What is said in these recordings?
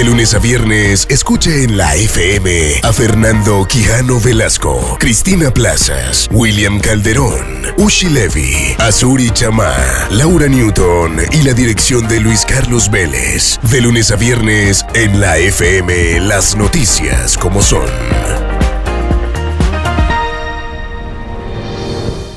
De lunes a viernes, escuche en la FM a Fernando Quijano Velasco, Cristina Plazas, William Calderón, Ushi Levy, Azuri Chamá, Laura Newton y la dirección de Luis Carlos Vélez. De lunes a viernes, en la FM, las noticias como son.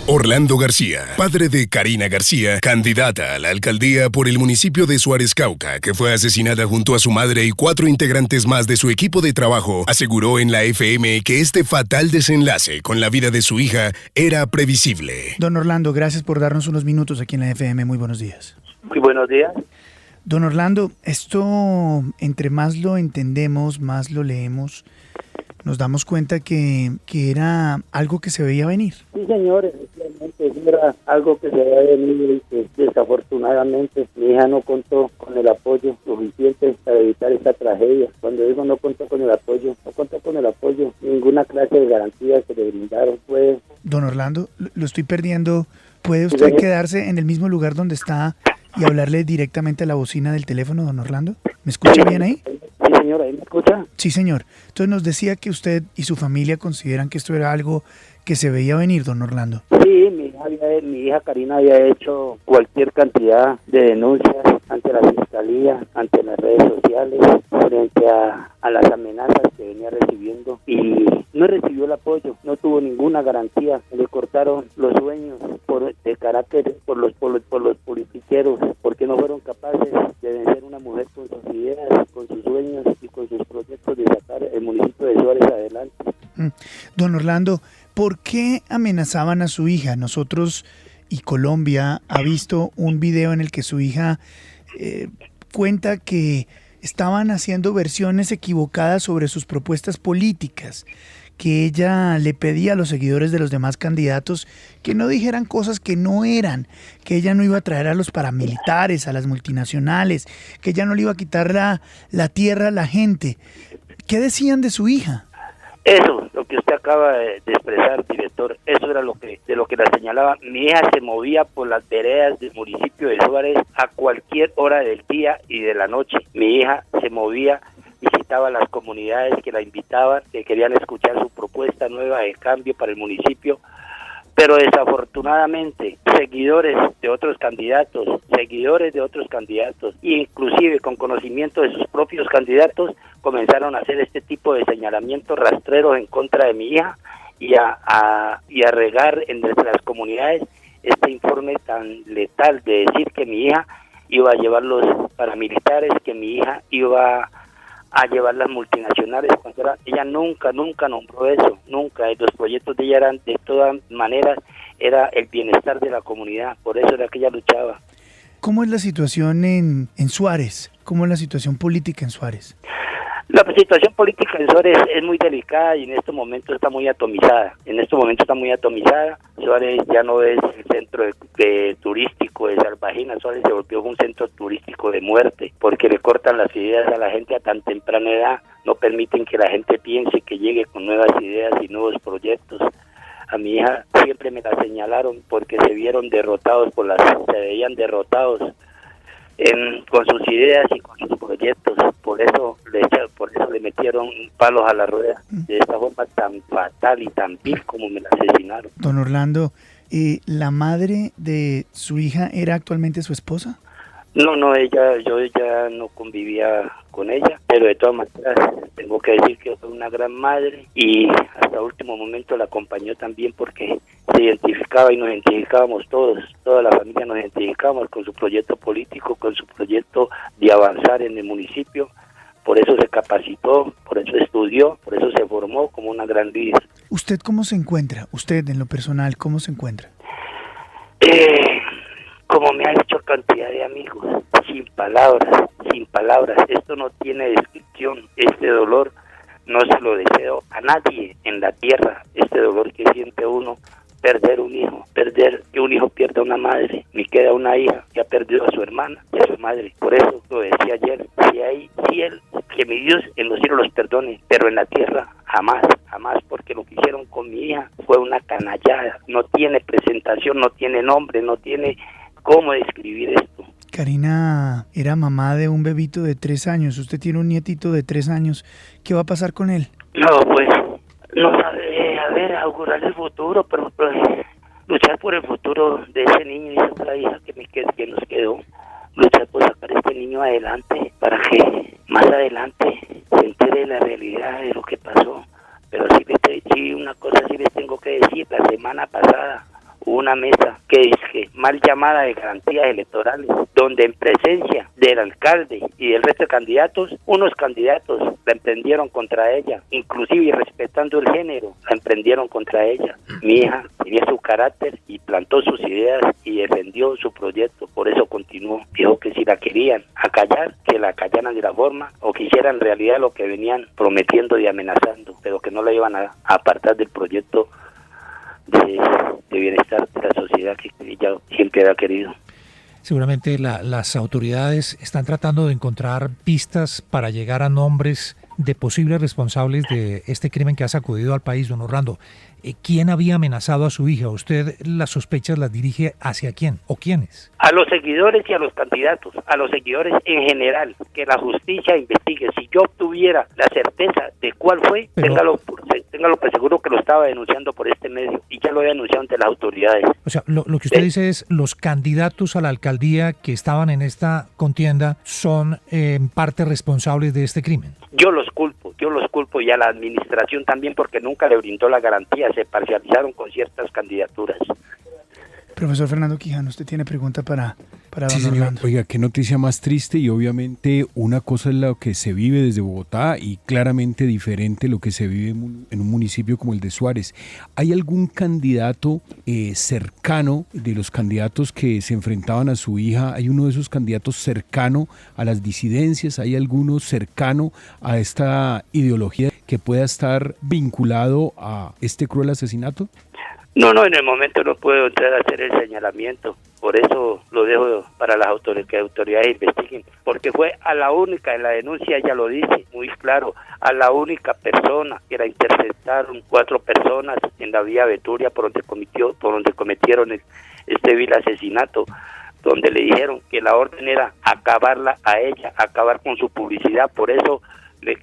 Orlando García, padre de Karina García, candidata a la alcaldía por el municipio de Suárez Cauca, que fue asesinada junto a su madre y 4 integrantes más de su equipo de trabajo, aseguró en la FM que este fatal desenlace con la vida de su hija era previsible. Don Orlando, gracias por darnos unos minutos aquí en la FM. Muy buenos días. Muy buenos días. Don Orlando, esto entre más lo entendemos, más lo leemos, nos damos cuenta que era algo que se veía venir. Sí, señores, efectivamente, era algo que se veía venir y que desafortunadamente mi hija no contó con el apoyo suficiente para evitar esta tragedia. Cuando digo no contó con el apoyo, ninguna clase de garantía que le brindaron fue... Don Orlando, lo estoy perdiendo. ¿Puede usted quedarse en el mismo lugar donde está y hablarle directamente a la bocina del teléfono, don Orlando? ¿Me escucha bien ahí? Sí, señor, ¿ahí me escucha? Sí, señor. Entonces nos decía que usted y su familia consideran que esto era algo que se veía venir, don Orlando. Sí, mi hija Karina había hecho cualquier cantidad de denuncias ante la fiscalía, ante las redes sociales, frente a las amenazas que venía recibiendo y no recibió el apoyo, no tuvo ninguna garantía, le cortaron los sueños de carácter por los politiqueros, porque no fueron capaces de vencer una mujer con sus ideas, con sus sueños y con sus proyectos de sacar el municipio de Suárez adelante. Don Orlando, ¿por qué amenazaban a su hija? Nosotros y Colombia ha visto un video en el que su hija cuenta que estaban haciendo versiones equivocadas sobre sus propuestas políticas, que ella le pedía a los seguidores de los demás candidatos que no dijeran cosas que no eran, que ella no iba a traer a los paramilitares, a las multinacionales, que ella no le iba a quitar la tierra a la gente. ¿Qué decían de su hija? Eso, lo que usted acaba de expresar, director, eso era de lo que la señalaba. Mi hija se movía por las veredas del municipio de Suárez a cualquier hora del día y de la noche. Mi hija se movía, visitaba las comunidades que la invitaban, que querían escuchar su propuesta nueva de cambio para el municipio, pero desafortunadamente seguidores de otros candidatos, inclusive con conocimiento de sus propios candidatos, comenzaron a hacer este tipo de señalamientos rastreros en contra de mi hija y a regar entre las comunidades este informe tan letal de decir que mi hija iba a llevar los paramilitares, que mi hija iba a llevar las multinacionales, cuando ella nunca nombró eso, nunca. Los proyectos de ella eran, de todas maneras, era el bienestar de la comunidad, por eso era que ella luchaba. ¿Cómo es la situación en Suárez? ¿Cómo es la situación política en Suárez? La situación política en Suárez es muy delicada y en estos momentos está muy atomizada. Suárez ya no es el centro turístico de Salvajina. Suárez se volvió un centro turístico de muerte porque le cortan las ideas a la gente a tan temprana edad. No permiten que la gente piense, que llegue con nuevas ideas y nuevos proyectos. A mi hija siempre me la señalaron porque se veían derrotados con sus ideas y con sus proyectos, por eso le metieron palos a la rueda de esta forma tan fatal y tan vil como me la asesinaron. Don Orlando, ¿la madre de su hija era actualmente su esposa? No, yo ya no convivía con ella, pero de todas maneras tengo que decir que fue una gran madre y hasta último momento la acompañó también porque se identificaba y nos identificábamos todos, toda la familia nos identificábamos con su proyecto político, con su proyecto de avanzar en el municipio. Por eso se capacitó, por eso estudió, por eso se formó como una gran líder. ¿Usted cómo se encuentra? Usted en lo personal, ¿cómo se encuentra? Como me ha hecho cantidad de amigos, sin palabras. Esto no tiene descripción. Este dolor no se lo deseo a nadie en la tierra. Este dolor que siente uno, perder que un hijo pierda una madre, me queda una hija que ha perdido a su hermana y a su madre. Por eso lo decía ayer, si hay cielo, que mi Dios en los cielos los perdone, pero en la tierra jamás, porque lo que hicieron con mi hija fue una canallada. No tiene presentación, no tiene nombre, no tiene cómo describir esto. Karina era mamá de un bebito de 3 años. Usted tiene un nietito de 3 años. ¿Qué va a pasar con él? No, pues, no sabe, a ver, augurar el futuro, pero luchar por el futuro de ese niño y esa otra hija que nos quedó. Luchar por sacar a este niño adelante para que más adelante se entere de la realidad de lo que pasó. Pero sí, una cosa sí les tengo que decir. La semana pasada hubo una mesa que es mal llamada de garantías electorales, donde en presencia del alcalde y del resto de candidatos, unos candidatos la emprendieron contra ella, inclusive respetando el género, la emprendieron contra ella. Mi hija tenía su carácter y plantó sus ideas y defendió su proyecto, por eso continuó. Dijo que si la querían acallar, que la acallaran de la forma, o que hicieran realidad lo que venían prometiendo y amenazando, pero que no la iban a apartar del proyecto de bienestar de la sociedad que ella siempre había querido. Seguramente las autoridades están tratando de encontrar pistas para llegar a nombres de posibles responsables de este crimen que ha sacudido al país, don Orlando. ¿Quién había amenazado a su hija? ¿Usted las sospechas las dirige hacia quién o quiénes? A los seguidores y a los candidatos, a los seguidores en general, que la justicia investigue. Si yo tuviera la certeza de cuál fue, téngalo por seguro que lo estaba denunciando por este medio y ya lo había denunciado ante las autoridades. O sea, lo que usted dice es los candidatos a la alcaldía que estaban en esta contienda son en parte responsables de este crimen. Yo los culpo y a la administración también porque nunca le brindó la garantía, se parcializaron con ciertas candidaturas. Profesor Fernando Quijano, usted tiene pregunta para sí, don Orlando. Oiga, qué noticia más triste, y obviamente una cosa es lo que se vive desde Bogotá y claramente diferente lo que se vive en un municipio como el de Suárez. ¿Hay algún candidato cercano de los candidatos que se enfrentaban a su hija? ¿Hay uno de esos candidatos cercano a las disidencias? ¿Hay alguno cercano a esta ideología que pueda estar vinculado a este cruel asesinato? No, en el momento no puedo entrar a hacer el señalamiento, por eso lo dejo para las autoridades investiguen, porque fue a la única, en la denuncia ella lo dice muy claro, a la única persona que la interceptaron 4 personas en la vía Betulia por donde cometieron este vil asesinato, donde le dijeron que la orden era acabarla a ella, acabar con su publicidad, por eso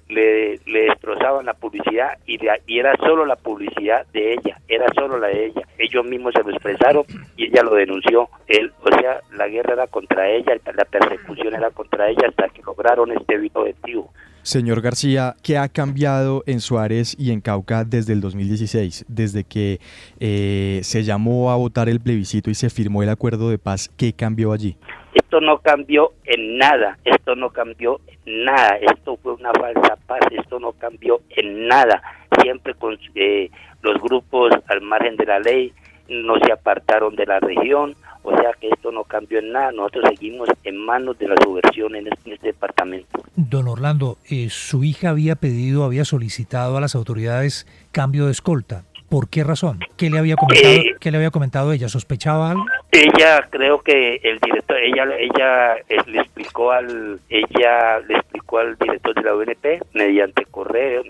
le destrozaban la publicidad y era solo la publicidad de ella, era solo la de ella. Ellos mismos se lo expresaron y ella lo denunció. O sea, la guerra era contra ella, la persecución era contra ella hasta que lograron este objetivo. Señor García, ¿qué ha cambiado en Suárez y en Cauca desde el 2016? Desde que se llamó a votar el plebiscito y se firmó el acuerdo de paz, ¿qué cambió allí? Esto no cambió en nada, esto fue una falsa paz, esto no cambió en nada, siempre con los grupos al margen de la ley, no se apartaron de la región, o sea que esto no cambió en nada, nosotros seguimos en manos de la subversión en este departamento. Don Orlando, su hija había solicitado a las autoridades cambio de escolta. ¿Por qué razón? ¿Qué le había comentado ella? ¿Sospechaba algo? Ella, creo que el director, ella le explicó al director de la UNP mediante correo,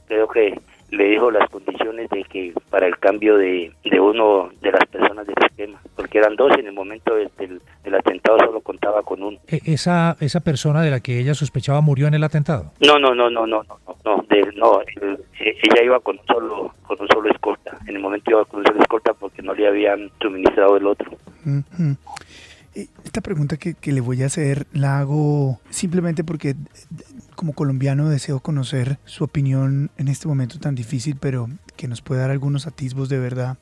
creo que le dijo las condiciones de que para el cambio de uno de las personas del esquema, porque eran 2 en el momento del atentado, solo contaba con uno. ¿Esa persona de la que ella sospechaba murió en el atentado? No, ella iba con un solo escolta, en el momento iba con un solo escolta porque no le habían suministrado el otro. Uh-huh. Esta pregunta que le voy a hacer la hago simplemente porque como colombiano deseo conocer su opinión en este momento tan difícil, pero que nos puede dar algunos atisbos de verdad.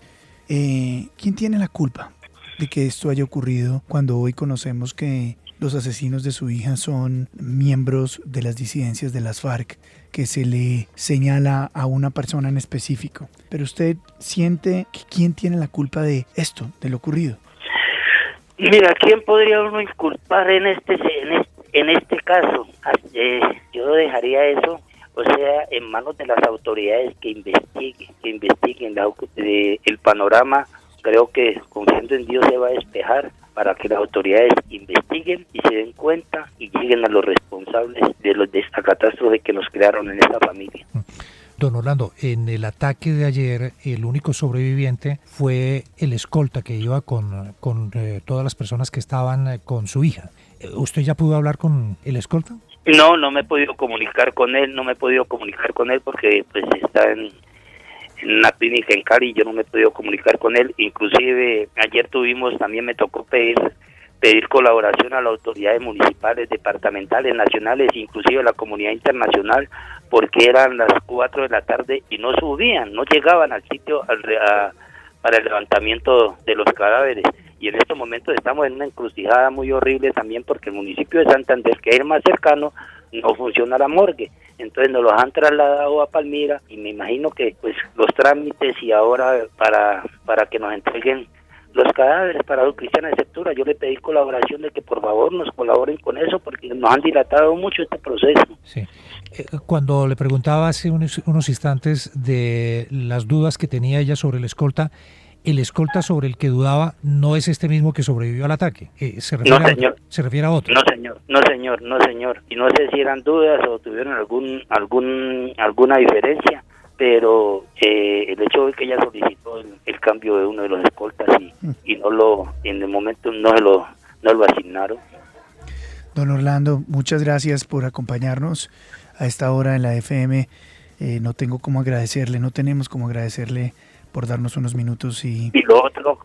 ¿Quién tiene la culpa de que esto haya ocurrido cuando hoy conocemos que los asesinos de su hija son miembros de las disidencias de las FARC, que se le señala a una persona en específico? Pero usted siente que ¿quién tiene la culpa de esto, de lo ocurrido? Mira, ¿quién podría uno inculpar en este caso? Yo dejaría eso, o sea, en manos de las autoridades que investiguen el panorama. Creo que confiando en Dios se va a despejar para que las autoridades investiguen y se den cuenta y lleguen a los responsables de esta catástrofe que nos crearon en esta familia. Don Orlando, en el ataque de ayer, el único sobreviviente fue el escolta que iba con todas las personas que estaban con su hija. ¿Usted ya pudo hablar con el escolta? No, no me he podido comunicar con él, porque pues está en una clínica en Cali, yo no me he podido comunicar con él. Inclusive ayer también me tocó pedir colaboración a las autoridades municipales, departamentales, nacionales, inclusive a la comunidad internacional, porque eran las 4 de la tarde y no subían, no llegaban al sitio para el levantamiento de los cadáveres. Y en estos momentos estamos en una encrucijada muy horrible también, porque el municipio de Santander, que es el más cercano, no funciona la morgue. Entonces nos los han trasladado a Palmira, y me imagino que pues los trámites y ahora para que nos entreguen los cadáveres para los cristianos de Septura, yo le pedí colaboración de que por favor nos colaboren con eso, porque nos han dilatado mucho este proceso. Sí. Cuando le preguntaba hace unos instantes de las dudas que tenía ella sobre el escolta sobre el que dudaba no es este mismo que sobrevivió al ataque. ¿Se refiere a otro? No, señor. Y no sé si eran dudas o tuvieron alguna diferencia, pero el hecho de que ella solicitó el cambio de uno de los escoltas y en el momento no lo asignaron. Don Orlando, muchas gracias por acompañarnos a esta hora en la FM. No tenemos cómo agradecerle por darnos unos minutos y lo otro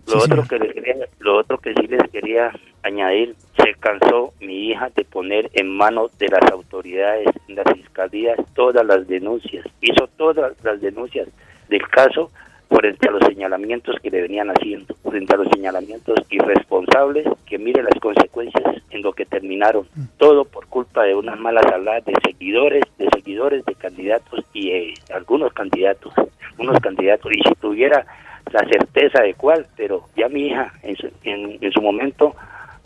que sí les quería añadir, se cansó mi hija de poner en manos de las autoridades, en las fiscalías, todas las denuncias, hizo todas las denuncias del caso frente a los señalamientos que le venían haciendo, frente a los señalamientos irresponsables, que mire las consecuencias en lo que terminaron, todo por culpa de unas malas habladas de seguidores, de candidatos y algunos candidatos, y si tuviera la certeza de cuál, pero ya mi hija en su momento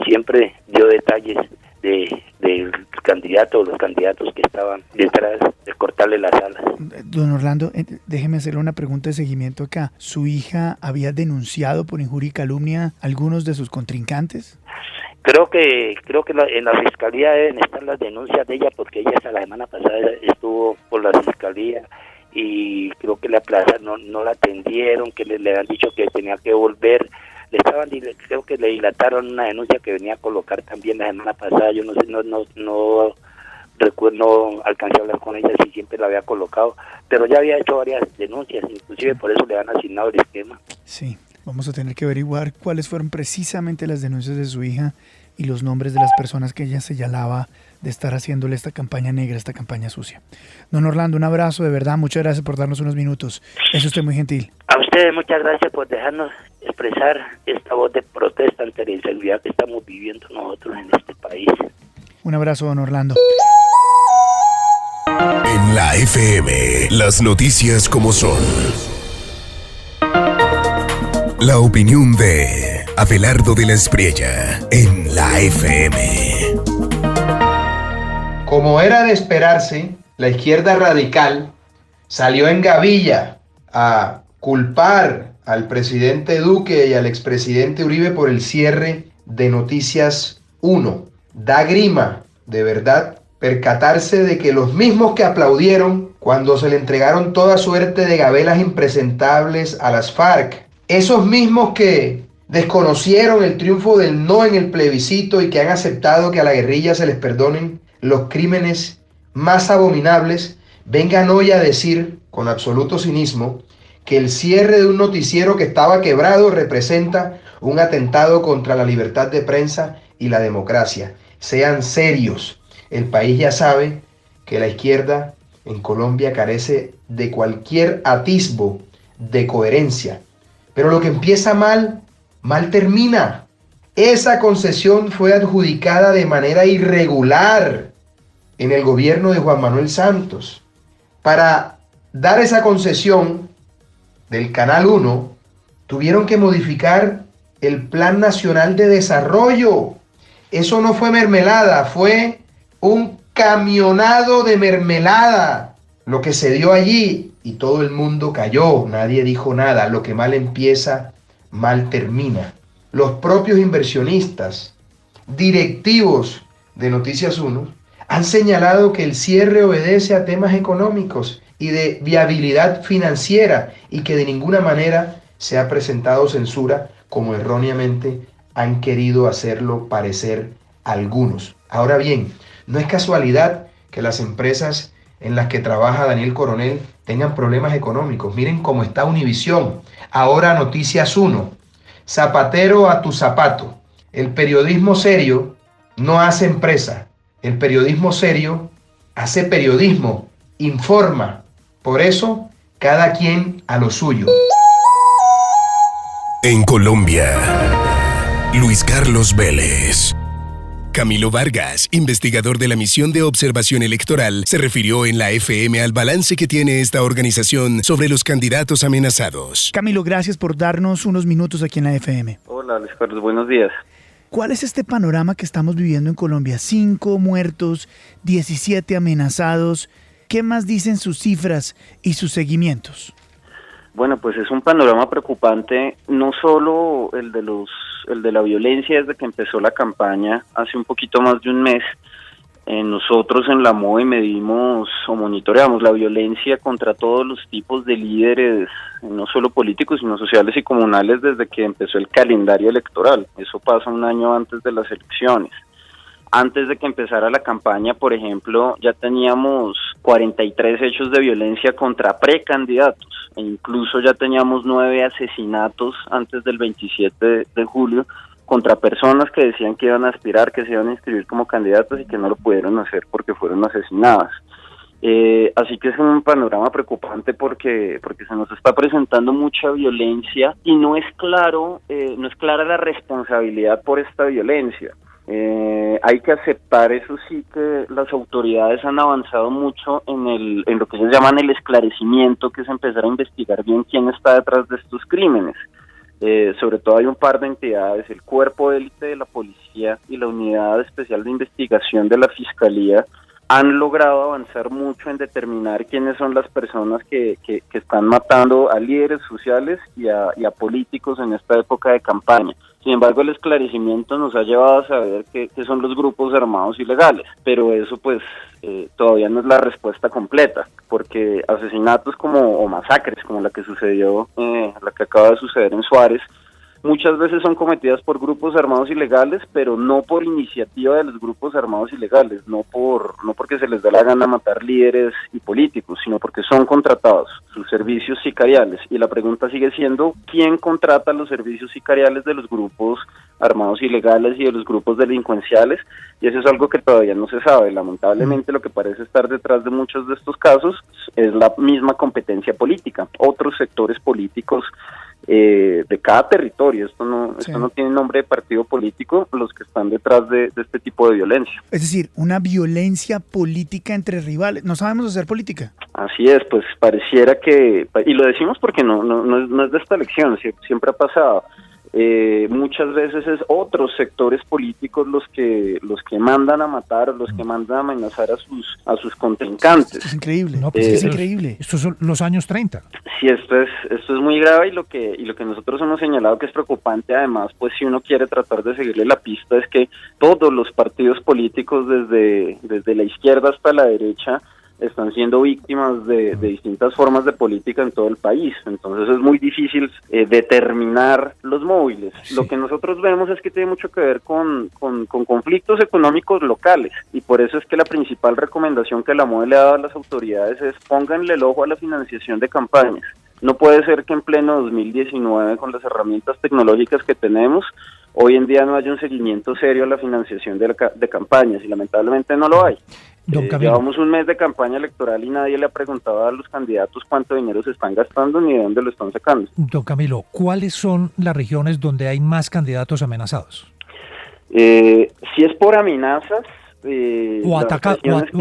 siempre dio detalles del candidato o los candidatos que estaban detrás de cortarle las alas. Don Orlando, déjeme hacerle una pregunta de seguimiento acá. ¿Su hija había denunciado por injuria y calumnia a algunos de sus contrincantes? Creo que en la fiscalía deben estar las denuncias de ella, porque ella hasta la semana pasada estuvo por la fiscalía y creo que la plaza no la atendieron, que le han dicho que tenía que volver. Creo que le dilataron una denuncia que venía a colocar también la semana pasada. Yo no sé, no recuerdo, no alcancé a hablar con ella si siempre la había colocado, pero ya había hecho varias denuncias, inclusive por eso le han asignado el esquema. Sí, vamos a tener que averiguar cuáles fueron precisamente las denuncias de su hija y los nombres de las personas que ella señalaba de estar haciéndole esta campaña negra, esta campaña sucia. Don Orlando, un abrazo, de verdad, muchas gracias por darnos unos minutos. Es usted muy gentil. A ustedes muchas gracias por dejarnos expresar esta voz de protesta ante la inseguridad que estamos viviendo nosotros en este país. Un abrazo, don Orlando. En la FM, las noticias como son. La opinión de Abelardo de la Espriella en la FM. Como era de esperarse, la izquierda radical salió en gavilla a culpar al presidente Duque y al expresidente Uribe por el cierre de Noticias 1. Da grima, de verdad, percatarse de que los mismos que aplaudieron cuando se le entregaron toda suerte de gabelas impresentables a las FARC, esos mismos que desconocieron el triunfo del no en el plebiscito y que han aceptado que a la guerrilla se les perdonen los crímenes más abominables, vengan hoy a decir con absoluto cinismo que el cierre de un noticiero que estaba quebrado representa un atentado contra la libertad de prensa y la democracia. Sean serios. El país ya sabe que la izquierda en Colombia carece de cualquier atisbo de coherencia. Pero lo que empieza mal, mal termina. Esa concesión fue adjudicada de manera irregular en el gobierno de Juan Manuel Santos. Para dar esa concesión del Canal 1, tuvieron que modificar el Plan Nacional de Desarrollo. Eso no fue mermelada, fue un camionado de mermelada lo que se dio allí, y todo el mundo cayó, nadie dijo nada. Lo que mal empieza, mal termina. Los propios inversionistas, directivos de Noticias 1, han señalado que el cierre obedece a temas económicos y de viabilidad financiera, y que de ninguna manera se ha presentado censura como erróneamente han querido hacerlo parecer algunos. Ahora bien, no es casualidad que las empresas en las que trabaja Daniel Coronel tengan problemas económicos. Miren cómo está Univisión. Ahora Noticias 1. Zapatero a tu zapato. El periodismo serio no hace empresa. El periodismo serio hace periodismo, informa. Por eso, cada quien a lo suyo. En Colombia, Luis Carlos Vélez. Camilo Vargas, investigador de la Misión de Observación Electoral, se refirió en la FM al balance que tiene esta organización sobre los candidatos amenazados. Camilo, gracias por darnos unos minutos aquí en la FM. Hola, Luis Carlos, buenos días. ¿Cuál es este panorama que estamos viviendo en Colombia? 5 muertos, 17 amenazados. ¿Qué más dicen sus cifras y sus seguimientos? Bueno, pues es un panorama preocupante, no solo el de la violencia desde que empezó la campaña hace un poquito más de un mes. Nosotros en la MOVE medimos o monitoreamos la violencia contra todos los tipos de líderes, no solo políticos, sino sociales y comunales desde que empezó el calendario electoral. Eso pasa un año antes de las elecciones. Antes de que empezara la campaña, por ejemplo, ya teníamos 43 hechos de violencia contra precandidatos, e incluso ya teníamos 9 asesinatos antes del 27 de julio contra personas que decían que iban a aspirar, que se iban a inscribir como candidatos y que no lo pudieron hacer porque fueron asesinadas. Así que es un panorama preocupante porque se nos está presentando mucha violencia y no es clara la responsabilidad por esta violencia. Hay que aceptar, eso sí, que las autoridades han avanzado mucho en lo que ellos llaman el esclarecimiento, que es empezar a investigar bien quién está detrás de estos crímenes. Sobre todo hay un par de entidades, el Cuerpo de Élite de la Policía y la Unidad Especial de Investigación de la Fiscalía, han logrado avanzar mucho en determinar quiénes son las personas que están matando a líderes sociales y a políticos en esta época de campaña. Sin embargo, el esclarecimiento nos ha llevado a saber que son los grupos armados ilegales, pero eso pues todavía no es la respuesta completa, porque asesinatos o masacres como la que sucedió, la que acaba de suceder en Suárez, muchas veces son cometidas por grupos armados ilegales, pero no por iniciativa de los grupos armados ilegales, no porque se les da la gana matar líderes y políticos, sino porque son contratados, sus servicios sicariales. Y la pregunta sigue siendo, ¿quién contrata los servicios sicariales de los grupos armados ilegales y de los grupos delincuenciales? Y eso es algo que todavía no se sabe. Lamentablemente lo que parece estar detrás de muchos de estos casos es la misma competencia política, otros sectores políticos de cada territorio. Esto no tiene nombre de partido político, los que están detrás de este tipo de violencia. Es decir, una violencia política entre rivales. No sabemos hacer política. Así es, pues pareciera que, y lo decimos porque no es de esta elección, siempre ha pasado. Muchas veces es otros sectores políticos los que mandan a matar, los que mandan a amenazar a sus contrincantes. Esto es increíble. No, pues es increíble. Estos son los años 30. Sí, esto es muy grave, y lo que nosotros hemos señalado que es preocupante, además, pues si uno quiere tratar de seguirle la pista, es que todos los partidos políticos desde la izquierda hasta la derecha están siendo víctimas de distintas formas de política en todo el país. Entonces es muy difícil determinar los móviles. Sí. Lo que nosotros vemos es que tiene mucho que ver con conflictos económicos locales, y por eso es que la principal recomendación que la MOVE le ha dado a las autoridades es pónganle el ojo a la financiación de campañas. No puede ser que en pleno 2019, con las herramientas tecnológicas que tenemos, hoy en día no haya un seguimiento serio a la financiación de campañas, y lamentablemente no lo hay. Llevamos un mes de campaña electoral y nadie le ha preguntado a los candidatos cuánto dinero se están gastando ni de dónde lo están sacando. Don Camilo, ¿cuáles son las regiones donde hay más candidatos amenazados? Si es por amenazas... o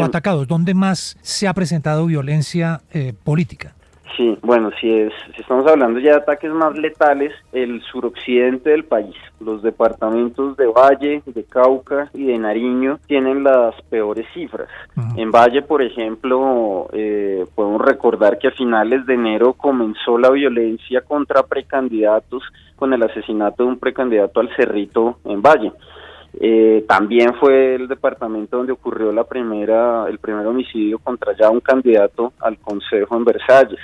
atacados, ¿dónde más se ha presentado violencia política? Sí, bueno, si estamos hablando ya de ataques más letales, el suroccidente del país, los departamentos de Valle, de Cauca y de Nariño tienen las peores cifras. Uh-huh. En Valle, por ejemplo, podemos recordar que a finales de enero comenzó la violencia contra precandidatos con el asesinato de un precandidato al Cerrito en Valle. También fue el departamento donde ocurrió el primer homicidio contra ya un candidato al Consejo en Versalles.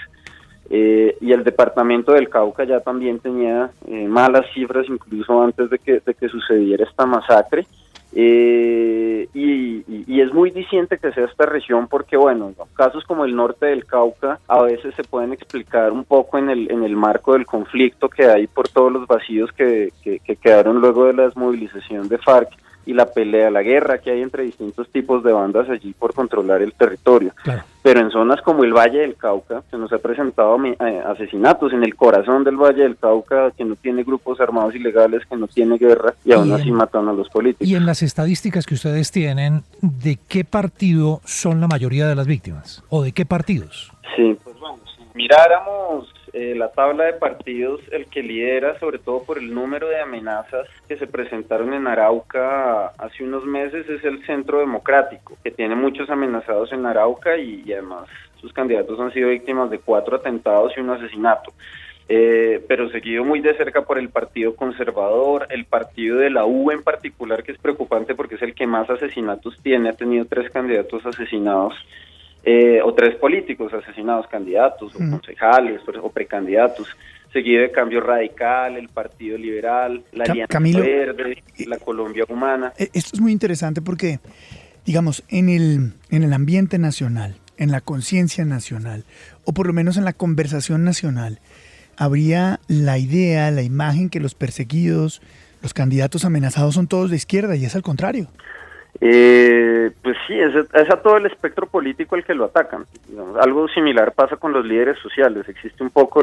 Y el departamento del Cauca ya también tenía malas cifras incluso antes de que sucediera esta masacre. Y es muy diciente que sea esta región porque, bueno, casos como el norte del Cauca a veces se pueden explicar un poco en el marco del conflicto que hay por todos los vacíos que quedaron luego de la desmovilización de FARC y la pelea, la guerra que hay entre distintos tipos de bandas allí por controlar el territorio. Claro. Pero en zonas como el Valle del Cauca se nos ha presentado asesinatos en el corazón del Valle del Cauca, que no tiene grupos armados ilegales, que no tiene guerra, y aún así matan a los políticos. Y en las estadísticas que ustedes tienen, ¿de qué partido son la mayoría de las víctimas? ¿O de qué partidos? Sí, pues bueno, si miráramos la tabla de partidos, el que lidera, sobre todo por el número de amenazas que se presentaron en Arauca hace unos meses, es el Centro Democrático, que tiene muchos amenazados en Arauca y además sus candidatos han sido víctimas de 4 atentados y un asesinato. Pero seguido muy de cerca por el Partido Conservador, el partido de la U en particular, que es preocupante porque es el que más asesinatos tiene, ha tenido 3 candidatos asesinados. O 3 políticos asesinados, candidatos o concejales o precandidatos, seguido de Cambio Radical, el Partido Liberal, la Alianza Verde, la Colombia Humana. Esto es muy interesante porque, digamos, en el ambiente nacional, en la conciencia nacional, o por lo menos en la conversación nacional, habría la idea, la imagen que los perseguidos, los candidatos amenazados son todos de izquierda, y es al contrario. Pues sí, es a todo el espectro político el que lo atacan. Digamos, algo similar pasa con los líderes sociales. Existe un poco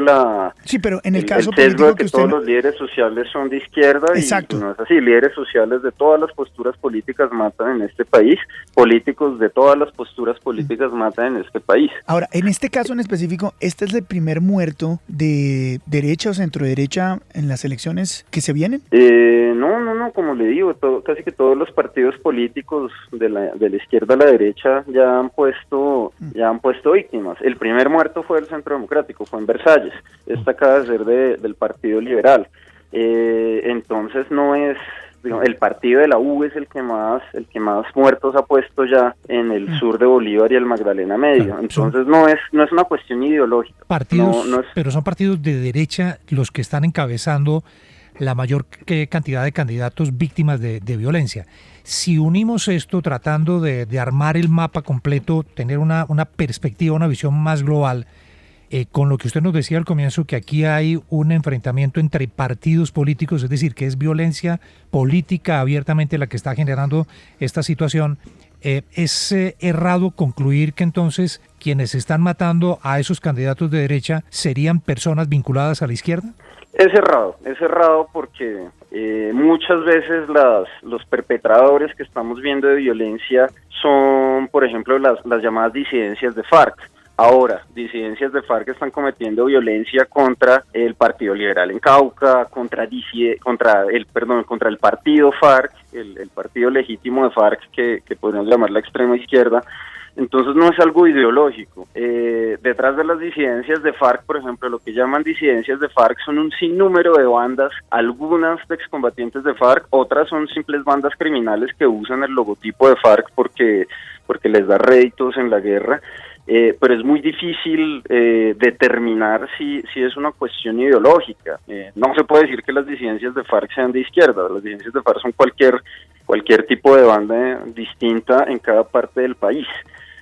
sí, pero en el caso sesgo de que todos los líderes sociales son de izquierda. Exacto. Y no es así. Líderes sociales de todas las posturas políticas matan en este país. Políticos de todas las posturas políticas matan en este país. Ahora, en este caso en específico, ¿este es el primer muerto de derecha o centroderecha en las elecciones que se vienen? No, como le digo, casi que todos los partidos políticos de la izquierda a la derecha ya han puesto víctimas. El primer muerto fue el Centro Democrático, fue en Versalles. Esta acaba de ser del Partido Liberal. Entonces no es, digamos, el partido de la U es el que más muertos ha puesto ya en el sur de Bolívar y el Magdalena Medio. Entonces no es una cuestión ideológica. Pero son partidos de derecha los que están encabezando la mayor cantidad de candidatos víctimas de violencia. Si unimos esto tratando de armar el mapa completo, tener una perspectiva, una visión más global, con lo que usted nos decía al comienzo, que aquí hay un enfrentamiento entre partidos políticos, es decir, que es violencia política abiertamente la que está generando esta situación, ¿es errado concluir que entonces quienes están matando a esos candidatos de derecha serían personas vinculadas a la izquierda? Es errado porque muchas veces los perpetradores que estamos viendo de violencia son, por ejemplo, las llamadas disidencias de FARC. Ahora, disidencias de FARC están cometiendo violencia contra el Partido Liberal en Cauca, contra el partido FARC, el partido legítimo de FARC, que podríamos llamar la extrema izquierda. Entonces no es algo ideológico. Detrás de las disidencias de FARC, por ejemplo, lo que llaman disidencias de FARC son un sinnúmero de bandas, algunas de excombatientes de FARC, otras son simples bandas criminales que usan el logotipo de FARC porque les da réditos en la guerra. Pero es muy difícil determinar si es una cuestión ideológica. No se puede decir que las disidencias de FARC sean de izquierda. Las disidencias de FARC son cualquier tipo de banda distinta en cada parte del país.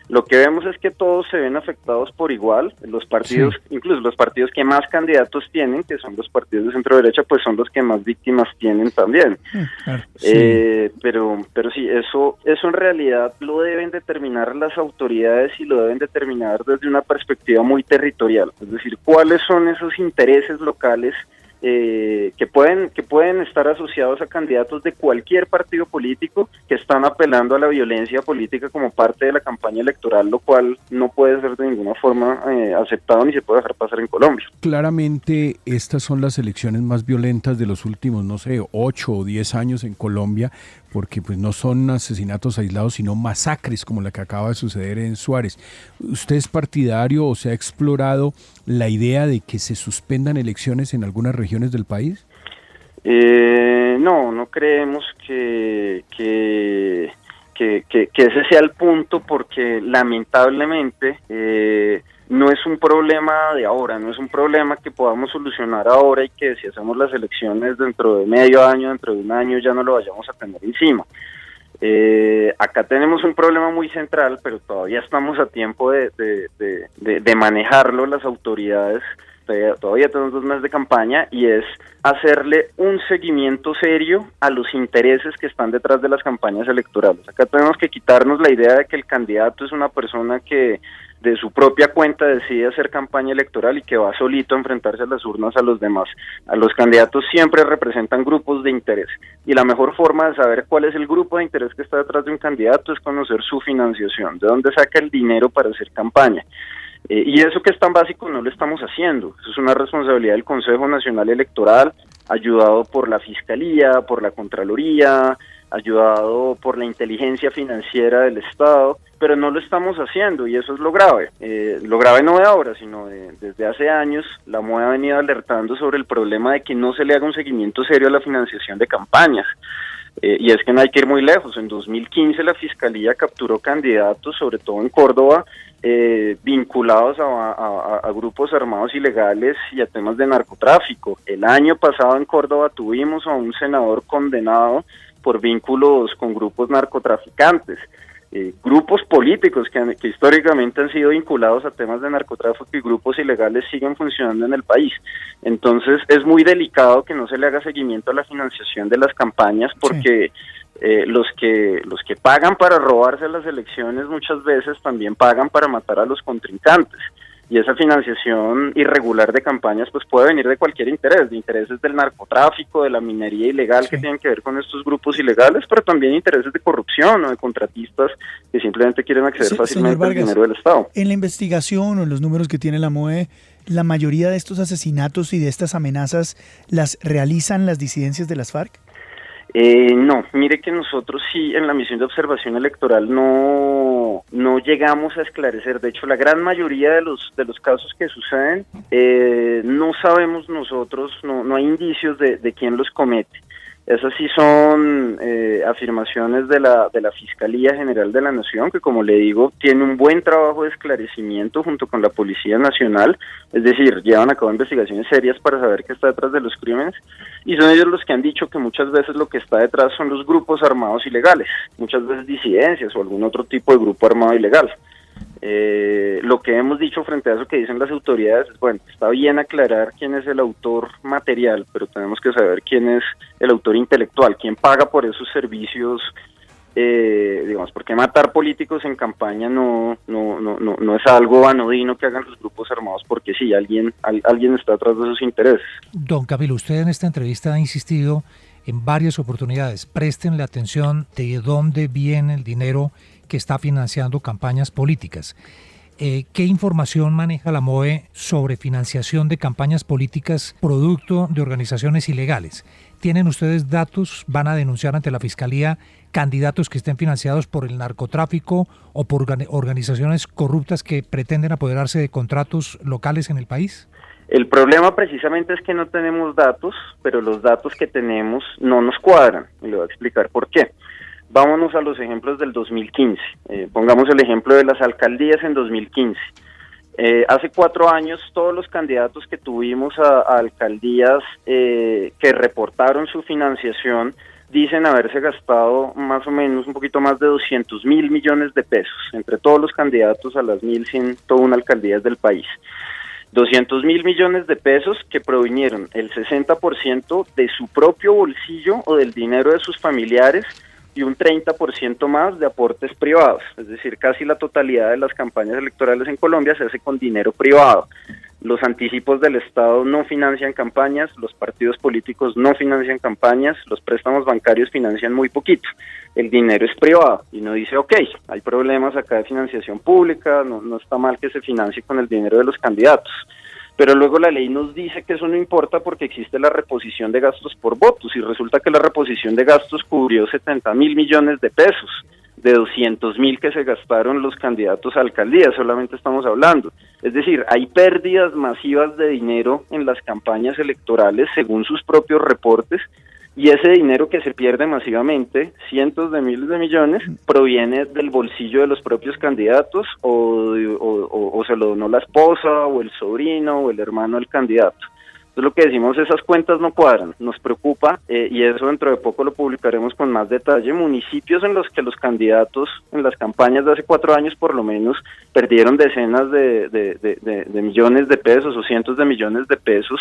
Lo que vemos es que todos se ven afectados por igual. Los partidos, sí, incluso los partidos que más candidatos tienen, que son los partidos de centro derecha, pues son los que más víctimas tienen también. Sí. Pero sí, eso en realidad lo deben determinar las autoridades y lo deben determinar desde una perspectiva muy territorial. Es decir, cuáles son esos intereses locales que pueden estar asociados a candidatos de cualquier partido político que están apelando a la violencia política como parte de la campaña electoral, lo cual no puede ser de ninguna forma aceptado ni se puede dejar pasar en Colombia. Claramente estas son las elecciones más violentas de los últimos, 8 o 10 años en Colombia, porque pues no son asesinatos aislados, sino masacres como la que acaba de suceder en Suárez. ¿Usted es partidario o se ha explorado la idea de que se suspendan elecciones en algunas regiones del país? No creemos que ese sea el punto, porque lamentablemente no es un problema de ahora, no es un problema que podamos solucionar ahora y que si hacemos las elecciones dentro de medio año, dentro de un año, ya no lo vayamos a tener encima. Acá tenemos un problema muy central, pero todavía estamos a tiempo de manejarlo las autoridades. Todavía tenemos 2 meses de campaña, y es hacerle un seguimiento serio a los intereses que están detrás de las campañas electorales. Acá tenemos que quitarnos la idea de que el candidato es una persona que de su propia cuenta decide hacer campaña electoral y que va solito a enfrentarse a las urnas a los demás. A los candidatos siempre representan grupos de interés, y la mejor forma de saber cuál es el grupo de interés que está detrás de un candidato es conocer su financiación, de dónde saca el dinero para hacer campaña. Y eso, que es tan básico, no lo estamos haciendo. Eso es una responsabilidad del Consejo Nacional Electoral, ayudado por la Fiscalía, por la Contraloría, ayudado por la inteligencia financiera del Estado, pero no lo estamos haciendo, y eso es lo grave. Lo grave no de ahora, sino desde hace años. La MOE ha venido alertando sobre el problema de que no se le haga un seguimiento serio a la financiación de campañas. Y es que no hay que ir muy lejos. En 2015 la Fiscalía capturó candidatos, sobre todo en Córdoba, vinculados a grupos armados ilegales y a temas de narcotráfico. El año pasado en Córdoba tuvimos a un senador condenado por vínculos con grupos narcotraficantes. Grupos políticos que históricamente han sido vinculados a temas de narcotráfico y grupos ilegales siguen funcionando en el país. Entonces es muy delicado que no se le haga seguimiento a la financiación de las campañas, porque los que pagan para robarse las elecciones muchas veces también pagan para matar a los contrincantes. Y esa financiación irregular de campañas pues puede venir de cualquier interés, de intereses del narcotráfico, de la minería ilegal, que tienen que ver con estos grupos ilegales, pero también intereses de corrupción o de contratistas que simplemente quieren acceder fácilmente al dinero del Estado. En la investigación o en los números que tiene la MOE, ¿la mayoría de estos asesinatos y de estas amenazas las realizan las disidencias de las FARC? No, mire que nosotros sí en la misión de observación electoral no llegamos a esclarecer. De hecho, la gran mayoría de los casos que suceden no sabemos nosotros, no hay indicios de quién los comete. Esas sí son afirmaciones de la Fiscalía General de la Nación, que, como le digo, tiene un buen trabajo de esclarecimiento junto con la Policía Nacional. Es decir, llevan a cabo investigaciones serias para saber qué está detrás de los crímenes, y son ellos los que han dicho que muchas veces lo que está detrás son los grupos armados ilegales, muchas veces disidencias o algún otro tipo de grupo armado ilegal. Lo que hemos dicho frente a eso que dicen las autoridades es, bueno, está bien aclarar quién es el autor material, pero tenemos que saber quién es el autor intelectual, quién paga por esos servicios, porque matar políticos en campaña no es algo anodino que hagan los grupos armados, porque sí, alguien está detrás de esos intereses. Don Camilo, usted en esta entrevista ha insistido en varias oportunidades, presten la atención de dónde viene el dinero que está financiando campañas políticas. ¿Qué información maneja la MOE sobre financiación de campañas políticas producto de organizaciones ilegales? ¿Tienen ustedes datos? ¿Van a denunciar ante la Fiscalía candidatos que estén financiados por el narcotráfico o por organizaciones corruptas que pretenden apoderarse de contratos locales en el país? El problema precisamente es que no tenemos datos, pero los datos que tenemos no nos cuadran, y le voy a explicar por qué. Vámonos a los ejemplos del 2015. Pongamos el ejemplo de las alcaldías en 2015. Hace 4 años todos los candidatos que tuvimos a alcaldías que reportaron su financiación dicen haberse gastado más o menos un poquito más de 200.000 millones de pesos entre todos los candidatos a las 1.101 alcaldías del país. 200.000 millones de pesos que provinieron el 60% de su propio bolsillo o del dinero de sus familiares, y un 30% más de aportes privados. Es decir, casi la totalidad de las campañas electorales en Colombia se hace con dinero privado. Los anticipos del Estado no financian campañas, los partidos políticos no financian campañas, los préstamos bancarios financian muy poquito. El dinero es privado y uno dice, ok, hay problemas acá de financiación pública, no está mal que se financie con el dinero de los candidatos. Pero luego la ley nos dice que eso no importa porque existe la reposición de gastos por votos, y resulta que la reposición de gastos cubrió 70.000 millones de pesos de 200.000 que se gastaron los candidatos a alcaldía, solamente estamos hablando. Es decir, hay pérdidas masivas de dinero en las campañas electorales según sus propios reportes, Y ese dinero que se pierde masivamente, cientos de miles de millones, proviene del bolsillo de los propios candidatos o se lo donó la esposa o el sobrino o el hermano del candidato. Entonces lo que decimos, esas cuentas no cuadran, nos preocupa y eso dentro de poco lo publicaremos con más detalle. Municipios en los que los candidatos en las campañas de hace 4 años por lo menos perdieron decenas de millones de pesos o cientos de millones de pesos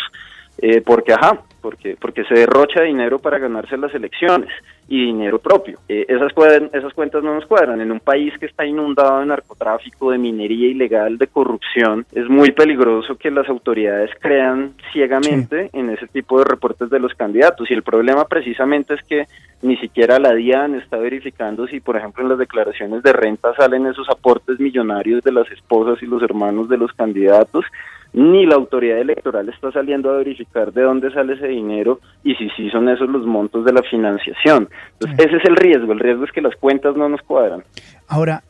porque se derrocha dinero para ganarse las elecciones y dinero propio. Esas cuentas no nos cuadran. En un país que está inundado de narcotráfico, de minería ilegal, de corrupción, es muy peligroso que las autoridades crean ciegamente en ese tipo de reportes de los candidatos. Y el problema precisamente es que ni siquiera la DIAN está verificando si, por ejemplo, en las declaraciones de renta salen esos aportes millonarios de las esposas y los hermanos de los candidatos, ni la autoridad electoral está saliendo a verificar de dónde sale ese dinero y si sí son esos los montos de la financiación. Entonces, ese es el riesgo es que las cuentas no nos cuadran. Ahora,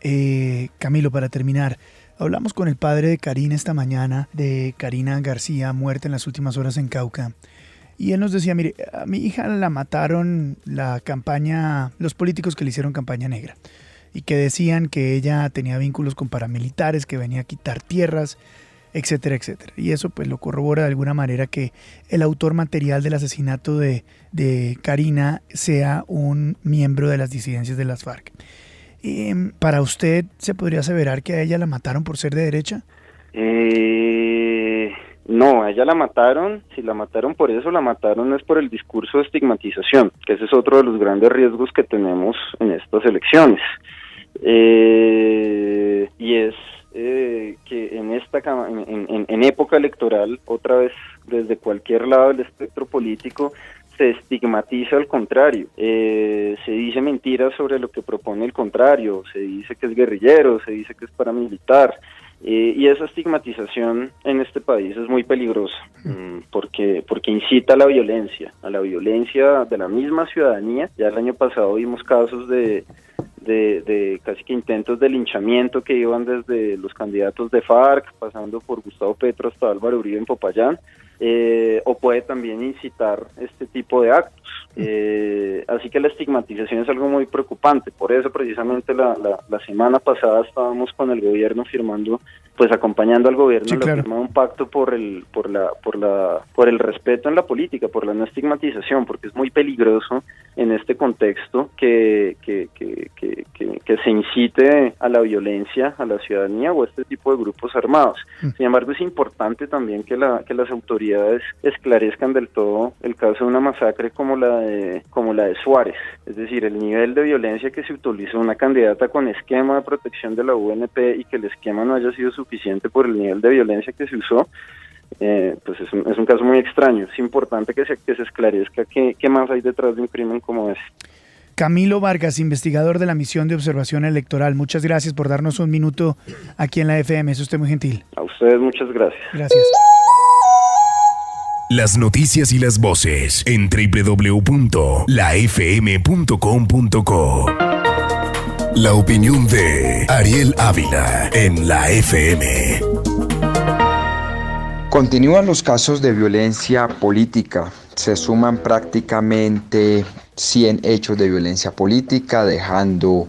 Camilo, para terminar, hablamos con el padre de Karina esta mañana, de Karina García, muerta en las últimas horas en Cauca, y él nos decía, mire, a mi hija la mataron los políticos que le hicieron campaña negra, y que decían que ella tenía vínculos con paramilitares, que venía a quitar tierras, etcétera, etcétera. Y eso pues lo corrobora de alguna manera que el autor material del asesinato de Karina sea un miembro de las disidencias de las FARC. ¿Para usted se podría aseverar que a ella la mataron por ser de derecha? No, a ella la mataron. Si la mataron por eso, la mataron es por el discurso de estigmatización, que ese es otro de los grandes riesgos que tenemos en estas elecciones. Y es que en época electoral, otra vez desde cualquier lado del espectro político, se estigmatiza al contrario, se dice mentiras sobre lo que propone el contrario, se dice que es guerrillero, se dice que es paramilitar, y esa estigmatización en este país es muy peligrosa, porque incita a la violencia de la misma ciudadanía. Ya el año pasado vimos casos de casi que intentos de linchamiento que iban desde los candidatos de FARC, pasando por Gustavo Petro hasta Álvaro Uribe en Popayán, o puede también incitar este tipo de actos. Así que la estigmatización es algo muy preocupante. Por eso precisamente la semana pasada estábamos con el gobierno acompañando al gobierno en la firma de un pacto por el respeto en la política, por la no estigmatización, porque es muy peligroso en este contexto que se incite a la violencia a la ciudadanía o a este tipo de grupos armados. Sin embargo, es importante también que las autoridades esclarezcan del todo el caso de una masacre como la de Suárez, es decir, el nivel de violencia que se utilizó una candidata con esquema de protección de la UNP y que el esquema no haya sido suficiente por el nivel de violencia que se usó, pues es un caso muy extraño. Es importante que se esclarezca qué más hay detrás de un crimen como ese. Camilo Vargas, investigador de la Misión de Observación Electoral, muchas gracias por darnos un minuto aquí en la FM, es usted muy gentil. A ustedes muchas gracias. Gracias. Las noticias y las voces en www.lafm.com.co. La opinión de Ariel Ávila en la FM. Continúan los casos de violencia política. Se suman prácticamente 100 hechos de violencia política, dejando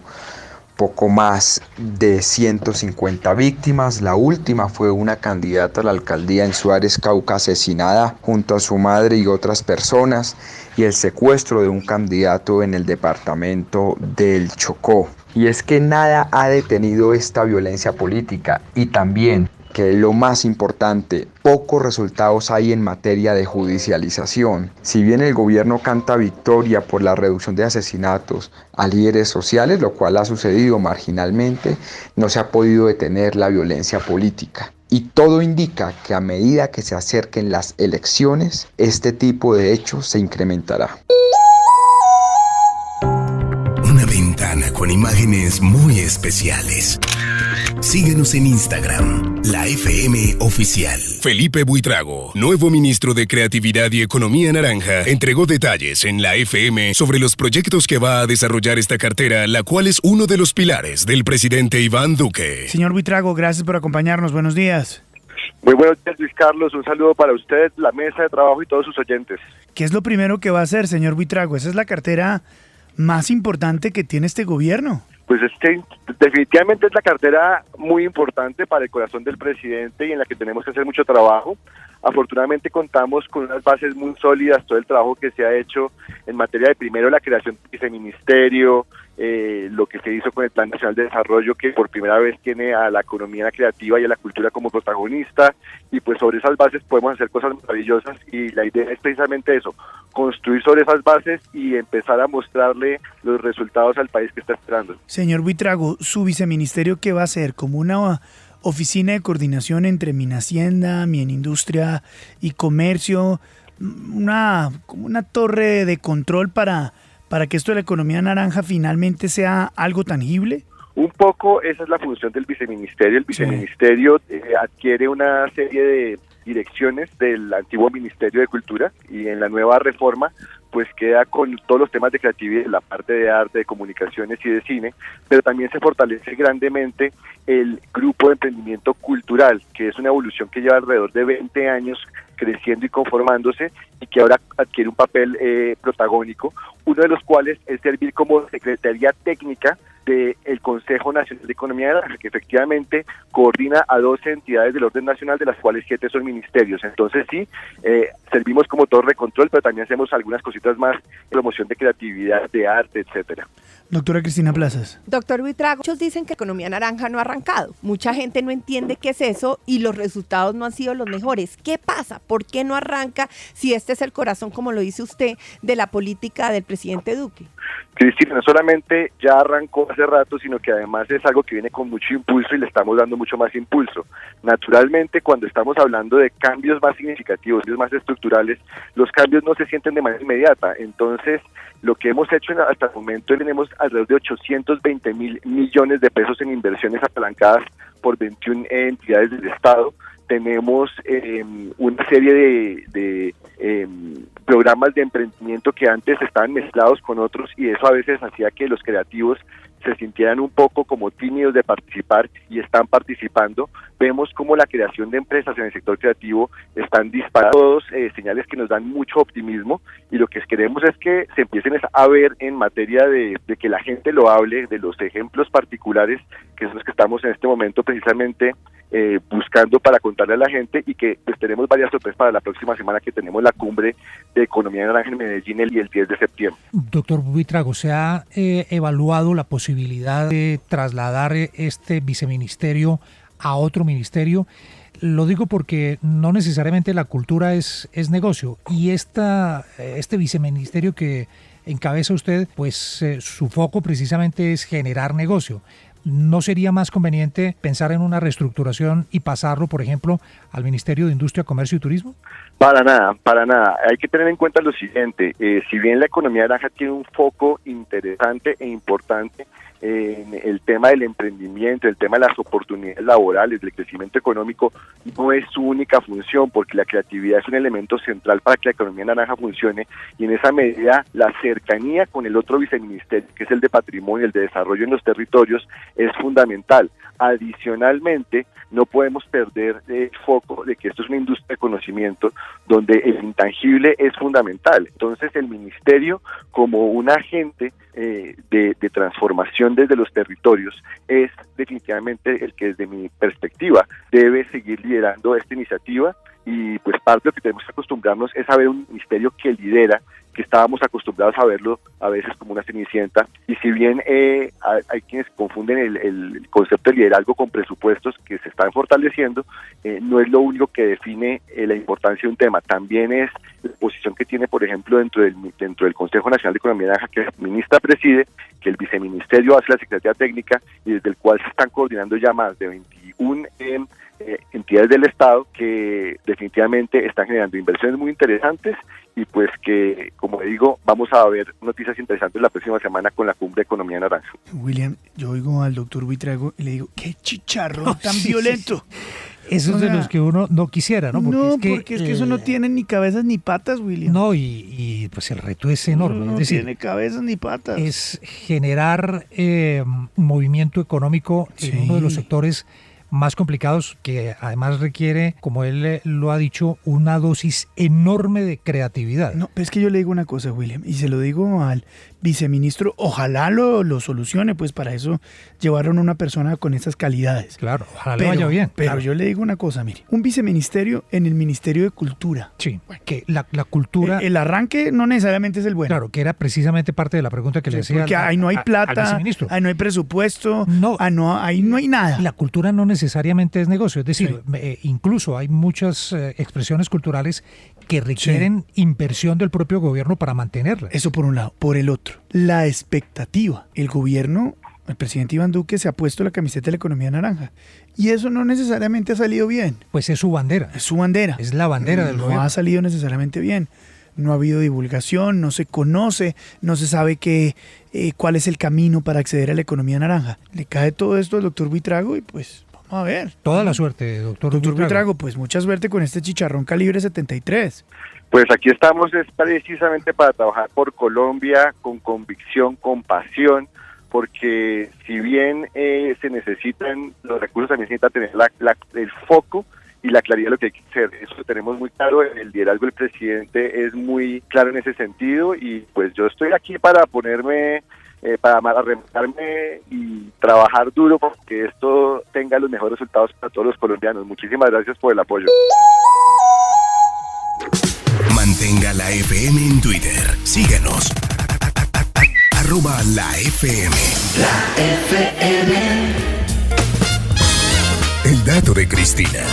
poco más de 150 víctimas. La última fue una candidata a la alcaldía en Suárez, Cauca, asesinada junto a su madre y otras personas, y el secuestro de un candidato en el departamento del Chocó. Y es que nada ha detenido esta violencia política, y también, que es lo más importante, pocos resultados hay en materia de judicialización. Si bien el gobierno canta victoria por la reducción de asesinatos a líderes sociales, lo cual ha sucedido marginalmente, no se ha podido detener la violencia política. Y todo indica que a medida que se acerquen las elecciones, este tipo de hechos se incrementará. Una ventana con imágenes muy especiales. Síguenos en Instagram, la FM Oficial. Felipe Buitrago, nuevo ministro de Creatividad y Economía Naranja, entregó detalles en la FM sobre los proyectos que va a desarrollar esta cartera, la cual es uno de los pilares del presidente Iván Duque. Señor Buitrago, gracias por acompañarnos. Buenos días. Muy buenos días, Luis Carlos. Un saludo para usted, la mesa de trabajo y todos sus oyentes. ¿qué es lo primero que va a hacer, señor Buitrago? Esa es la cartera más importante que tiene este gobierno. Pues definitivamente es la cartera muy importante para el corazón del presidente y en la que tenemos que hacer mucho trabajo. Afortunadamente contamos con unas bases muy sólidas, todo el trabajo que se ha hecho en materia de primero la creación del viceministerio, lo que se hizo con el Plan Nacional de Desarrollo, que por primera vez tiene a la economía creativa y a la cultura como protagonista, y pues sobre esas bases podemos hacer cosas maravillosas, y la idea es precisamente eso, construir sobre esas bases y empezar a mostrarle los resultados al país que está esperando. Señor Buitrago, ¿su viceministerio qué va a hacer? ¿Como una oficina de coordinación entre Minhacienda, Minindustria y Comercio? Como una torre de control para que esto de la economía naranja finalmente sea algo tangible? Un poco esa es la función del viceministerio. El viceministerio adquiere una serie de direcciones del antiguo Ministerio de Cultura, y en la nueva reforma pues queda con todos los temas de creatividad, la parte de arte, de comunicaciones y de cine, pero también se fortalece grandemente el grupo de emprendimiento cultural, que es una evolución que lleva alrededor de 20 años creciendo y conformándose, y que ahora adquiere un papel protagónico, uno de los cuales es servir como Secretaría Técnica del Consejo Nacional de Economía Naranja, que efectivamente coordina a 12 entidades del orden nacional, de las cuales 7 son ministerios. Entonces sí, servimos como torre de control, pero también hacemos algunas cositas más, promoción de creatividad, de arte, etcétera. Doctora Cristina Plazas. Doctor Buitrago, muchos dicen que la economía naranja no ha arrancado. Mucha gente no entiende qué es eso y los resultados no han sido los mejores. ¿Qué pasa? ¿Por qué no arranca si este es el corazón, como lo dice usted, de la política del presidente Duque? Cristina, no solamente ya arrancó hace rato, sino que además es algo que viene con mucho impulso y le estamos dando mucho más impulso. Naturalmente, cuando estamos hablando de cambios más significativos, cambios más estructurales, los cambios no se sienten de manera inmediata. Entonces, lo que hemos hecho hasta el momento, tenemos alrededor de 820.000 millones de pesos en inversiones apalancadas por 21 entidades del Estado. Tenemos una serie de programas de emprendimiento que antes estaban mezclados con otros, y eso a veces hacía que los creativos se sintieran un poco como tímidos de participar, y están participando. Vemos como la creación de empresas en el sector creativo están disparados, señales que nos dan mucho optimismo, y lo que queremos es que se empiecen a ver en materia de que la gente lo hable, de los ejemplos particulares, que son los que estamos en este momento precisamente buscando para contarle a la gente, y que pues tenemos varias sorpresas para la próxima semana, que tenemos la cumbre de economía naranja en Medellín el 10 de septiembre. Doctor Buitrago, ¿se ha evaluado la posibilidad de trasladar este viceministerio a otro ministerio? Lo digo porque no necesariamente la cultura es negocio, y este viceministerio que encabeza usted, pues su foco precisamente es generar negocio. ¿No sería más conveniente pensar en una reestructuración y pasarlo, por ejemplo, al Ministerio de Industria, Comercio y Turismo? Para nada, para nada. Hay que tener en cuenta lo siguiente, si bien la economía naranja tiene un foco interesante e importante en el tema del emprendimiento, el tema de las oportunidades laborales, del crecimiento económico, no es su única función, porque la creatividad es un elemento central para que la economía naranja funcione, y en esa medida la cercanía con el otro viceministerio, que es el de Patrimonio, el de Desarrollo en los Territorios, es fundamental. Adicionalmente, no podemos perder el foco de que esto es una industria de conocimiento donde el intangible es fundamental. Entonces, el ministerio, como un agente de transformación desde los territorios, es definitivamente el que, desde mi perspectiva, debe seguir liderando esta iniciativa, y pues parte de lo que tenemos que acostumbrarnos es a ver un ministerio que lidera, que estábamos acostumbrados a verlo a veces como una cenicienta, y si bien hay quienes confunden el concepto de liderazgo con presupuestos que se están fortaleciendo, no es lo único que define la importancia de un tema. También es la posición que tiene, por ejemplo, dentro del Consejo Nacional de Economía Naranja, que la ministra preside, que el viceministerio hace la Secretaría Técnica, y desde el cual se están coordinando ya más de 21 entidades del Estado, que definitivamente están generando inversiones muy interesantes, y pues que, como digo, vamos a ver noticias interesantes la próxima semana con la cumbre de Economía Naranja. William, yo oigo al doctor Buitrago y le digo, ¡qué chicharrón tan violento! Eso es de los que uno no quisiera, ¿no? Porque es que eso no tiene ni cabezas ni patas, William. No, y pues el reto es enorme. No, es decir, tiene cabezas ni patas. Es generar movimiento económico en uno de los sectores más complicados, que además requiere, como él lo ha dicho, una dosis enorme de creatividad. No, pero es que yo le digo una cosa, William, y se lo digo al viceministro, ojalá lo solucione, pues para eso llevaron una persona con esas calidades. Claro, ojalá le vaya bien. Pero claro. yo le digo una cosa, mire, un viceministerio en el Ministerio de Cultura. Sí, que la cultura... El arranque no necesariamente es el bueno. Claro, que era precisamente parte de la pregunta que le decía. Porque ahí no hay plata, ahí no hay presupuesto, ahí no hay nada. La cultura no necesariamente es negocio, es decir, incluso hay muchas expresiones culturales que requieren inversión del propio gobierno para mantenerlas. Eso por un lado. Por el otro, la expectativa. El gobierno, el presidente Iván Duque se ha puesto la camiseta de la economía naranja. Y eso no necesariamente ha salido bien. Pues es su bandera. Es su bandera. Es la bandera del gobierno. No ha salido necesariamente bien. No ha habido divulgación, no se conoce, no se sabe cuál es el camino para acceder a la economía naranja. Le cae todo esto al doctor Buitrago y pues vamos a ver. Toda la suerte, doctor Buitrago. Pues mucha suerte con este chicharrón calibre 73. Pues aquí estamos es precisamente para trabajar por Colombia con convicción, con pasión, porque si bien se necesitan los recursos, también se necesita tener el foco y la claridad de lo que hay que hacer. Eso lo tenemos muy claro, el liderazgo del presidente es muy claro en ese sentido y pues yo estoy aquí para ponerme, para arremangarme y trabajar duro porque esto tenga los mejores resultados para todos los colombianos. Muchísimas gracias por el apoyo. Mantenga la FM en Twitter. Síguenos. @LaFM. La FM. El dato de Cristina.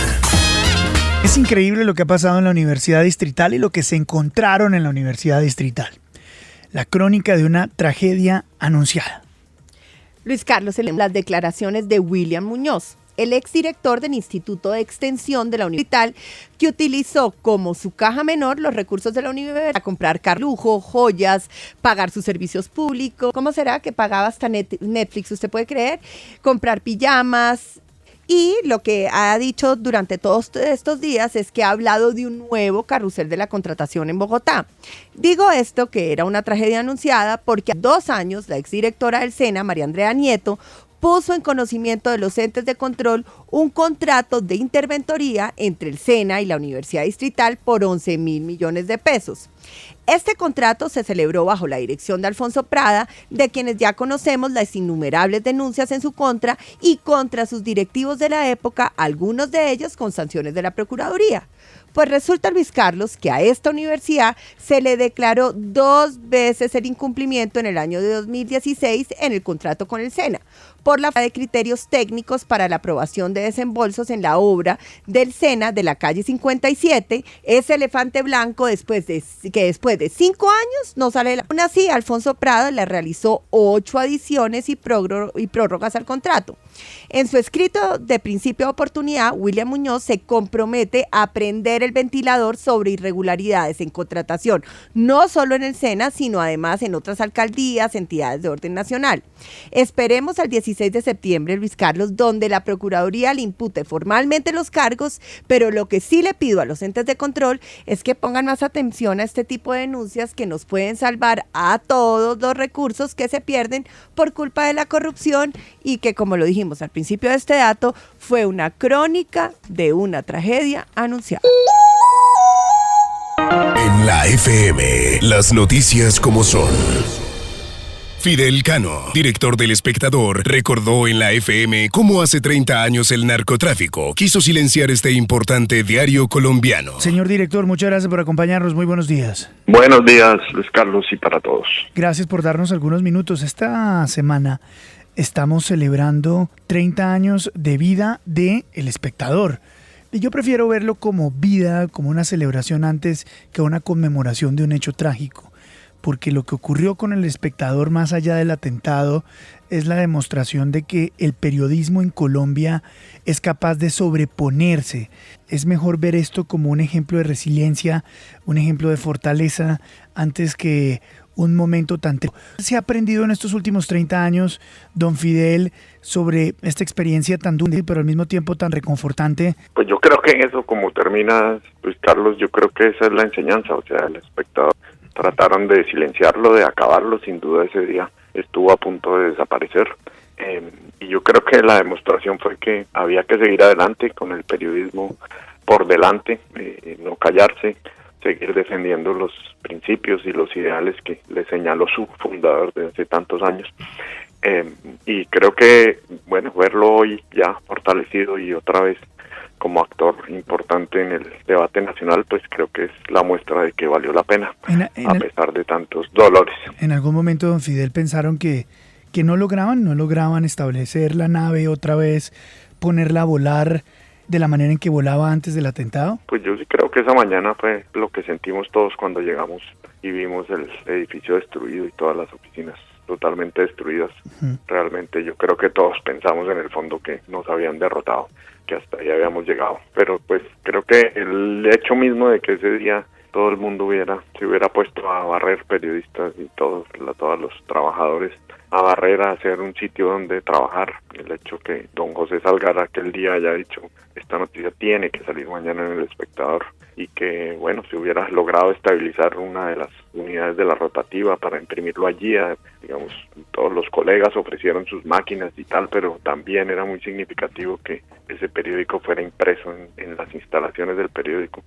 Es increíble lo que ha pasado en la Universidad Distrital y lo que se encontraron en la Universidad Distrital. La crónica de una tragedia anunciada. Luis Carlos, en las declaraciones de William Muñoz, el exdirector del Instituto de Extensión de la Universidad, que utilizó como su caja menor los recursos de la universidad para comprar lujo, joyas, pagar sus servicios públicos. ¿Cómo será que pagaba hasta Netflix? ¿Usted puede creer? Comprar pijamas. Y lo que ha dicho durante todos estos días es que ha hablado de un nuevo carrusel de la contratación en Bogotá. Digo esto, que era una tragedia anunciada, porque a 2 años la exdirectora del SENA, María Andrea Nieto, puso en conocimiento de los entes de control un contrato de interventoría entre el SENA y la Universidad Distrital por 11.000 millones de pesos. Este contrato se celebró bajo la dirección de Alfonso Prada, de quienes ya conocemos las innumerables denuncias en su contra y contra sus directivos de la época, algunos de ellos con sanciones de la Procuraduría. Pues resulta, Luis Carlos, que a esta universidad se le declaró 2 veces el incumplimiento en el año de 2016 en el contrato con el SENA, por la falta de criterios técnicos para la aprobación de desembolsos en la obra del SENA de la calle 57, ese elefante blanco que después de 5 años no sale. Aún así, Alfonso Prado le realizó 8 adiciones y prórrogas al contrato. En su escrito de principio de oportunidad, William Muñoz se compromete a prender el ventilador sobre irregularidades en contratación, no solo en el SENA, sino además en otras alcaldías, entidades de orden nacional. Esperemos al 16 de septiembre, Luis Carlos, donde la Procuraduría le impute formalmente los cargos, pero lo que sí le pido a los entes de control es que pongan más atención a este tipo de denuncias que nos pueden salvar a todos los recursos que se pierden por culpa de la corrupción y que, como lo dijimos al principio de este dato, fue una crónica de una tragedia anunciada. En la FM, las noticias como son. Fidel Cano, director del Espectador, recordó en la FM cómo hace 30 años el narcotráfico quiso silenciar este importante diario colombiano. Señor director, muchas gracias por acompañarnos. Muy buenos días. Buenos días, Luis Carlos, y para todos. Gracias por darnos algunos minutos. Esta semana estamos celebrando 30 años de vida de El Espectador. Y yo prefiero verlo como vida, como una celebración antes que una conmemoración de un hecho trágico. Porque lo que ocurrió con El Espectador, más allá del atentado, es la demostración de que el periodismo en Colombia es capaz de sobreponerse. Es mejor ver esto como un ejemplo de resiliencia, un ejemplo de fortaleza, antes que un momento tan... ¿Se ha aprendido en estos últimos 30 años, don Fidel, sobre esta experiencia tan dura, pero al mismo tiempo tan reconfortante? Pues yo creo que en eso, como termina Luis Carlos, yo creo que esa es la enseñanza. O sea, El Espectador trataron de silenciarlo, de acabarlo. Sin duda ese día estuvo a punto de desaparecer. Y yo creo que la demostración fue que había que seguir adelante con el periodismo por delante, no callarse, seguir defendiendo los principios y los ideales que le señaló su fundador de hace tantos años. Y creo que, bueno, verlo hoy ya fortalecido y otra vez como actor importante en el debate nacional, pues creo que es la muestra de que valió la pena, a pesar de tantos dolores. En algún momento, don Fidel, pensaron que no lograban establecer la nave otra vez, ponerla a volar de la manera en que volaba antes del atentado. Pues yo sí creo que esa mañana fue lo que sentimos todos cuando llegamos y vimos el edificio destruido y todas las oficinas totalmente destruidas. Realmente yo creo que todos pensamos en el fondo que nos habían derrotado, que hasta ahí habíamos llegado. Pero pues creo que el hecho mismo de que ese día todo el mundo se hubiera puesto a barrer, periodistas y todos los trabajadores, a barrer, a hacer un sitio donde trabajar. El hecho que don José Salgar aquel día haya dicho, esta noticia tiene que salir mañana en El Espectador, y que, bueno, se hubiera logrado estabilizar una de las unidades de la rotativa para imprimirlo allí, digamos, todos los colegas ofrecieron sus máquinas y tal, pero también era muy significativo que ese periódico fuera impreso en las instalaciones del periódico.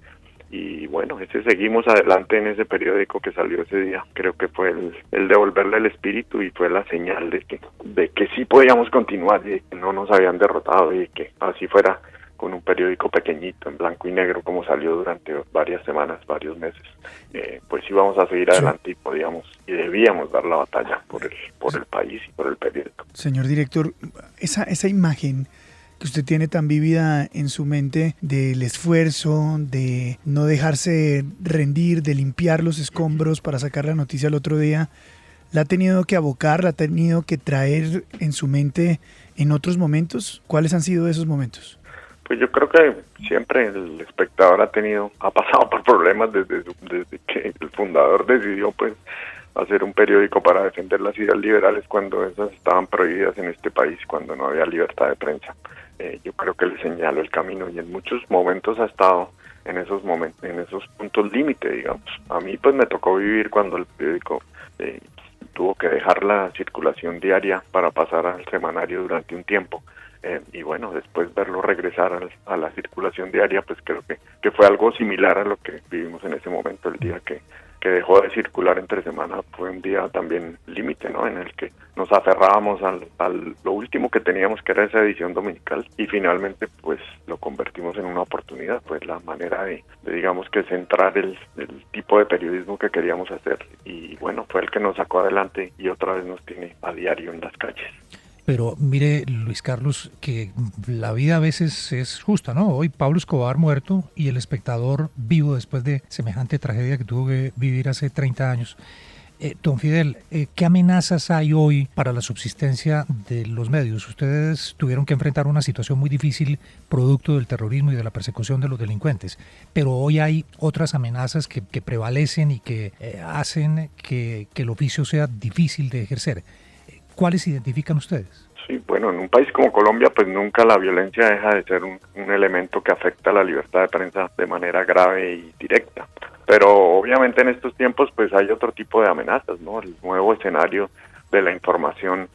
Y bueno, seguimos adelante en ese periódico que salió ese día. Creo que fue el devolverle el espíritu y fue la señal de que sí podíamos continuar y de que no nos habían derrotado y de que así fuera con un periódico pequeñito en blanco y negro como salió durante varias semanas, varios meses. Pues íbamos a seguir adelante y podíamos y debíamos dar la batalla por el país y por el periódico. Señor director, esa imagen que usted tiene tan vívida en su mente del esfuerzo, de no dejarse rendir, de limpiar los escombros para sacar la noticia al otro día, ¿la ha tenido que abocar, la ha tenido que traer en su mente en otros momentos? ¿Cuáles han sido esos momentos? Pues yo creo que siempre el espectador ha pasado por problemas desde que el fundador decidió pues hacer un periódico para defender las ideas liberales cuando esas estaban prohibidas en este país, cuando no había libertad de prensa. Yo creo que le señaló el camino y en muchos momentos ha estado en esos puntos límite, digamos. A mí pues me tocó vivir cuando el periódico tuvo que dejar la circulación diaria para pasar al semanario durante un tiempo. Y bueno, después verlo regresar a la circulación diaria, pues creo que fue algo similar a lo que vivimos en ese momento. El día que dejó de circular entre semana fue un día también límite, ¿no? En el que nos aferrábamos a lo último que teníamos, que era esa edición dominical, y finalmente pues lo convertimos en una oportunidad, pues la manera de digamos que centrar el tipo de periodismo que queríamos hacer, y bueno, fue el que nos sacó adelante y otra vez nos tiene a diario en las calles. Pero mire, Luis Carlos, que la vida a veces es justa, ¿no? Hoy Pablo Escobar muerto y El Espectador vivo después de semejante tragedia que tuvo que vivir hace 30 años. Don Fidel, ¿qué amenazas hay hoy para la subsistencia de los medios? Ustedes tuvieron que enfrentar una situación muy difícil producto del terrorismo y de la persecución de los delincuentes, pero hoy hay otras amenazas que prevalecen y que hacen que el oficio sea difícil de ejercer. ¿Cuáles identifican ustedes? Sí, bueno, en un país como Colombia, pues nunca la violencia deja de ser un elemento que afecta a la libertad de prensa de manera grave y directa. Pero obviamente en estos tiempos, pues hay otro tipo de amenazas, ¿no? El nuevo escenario de la información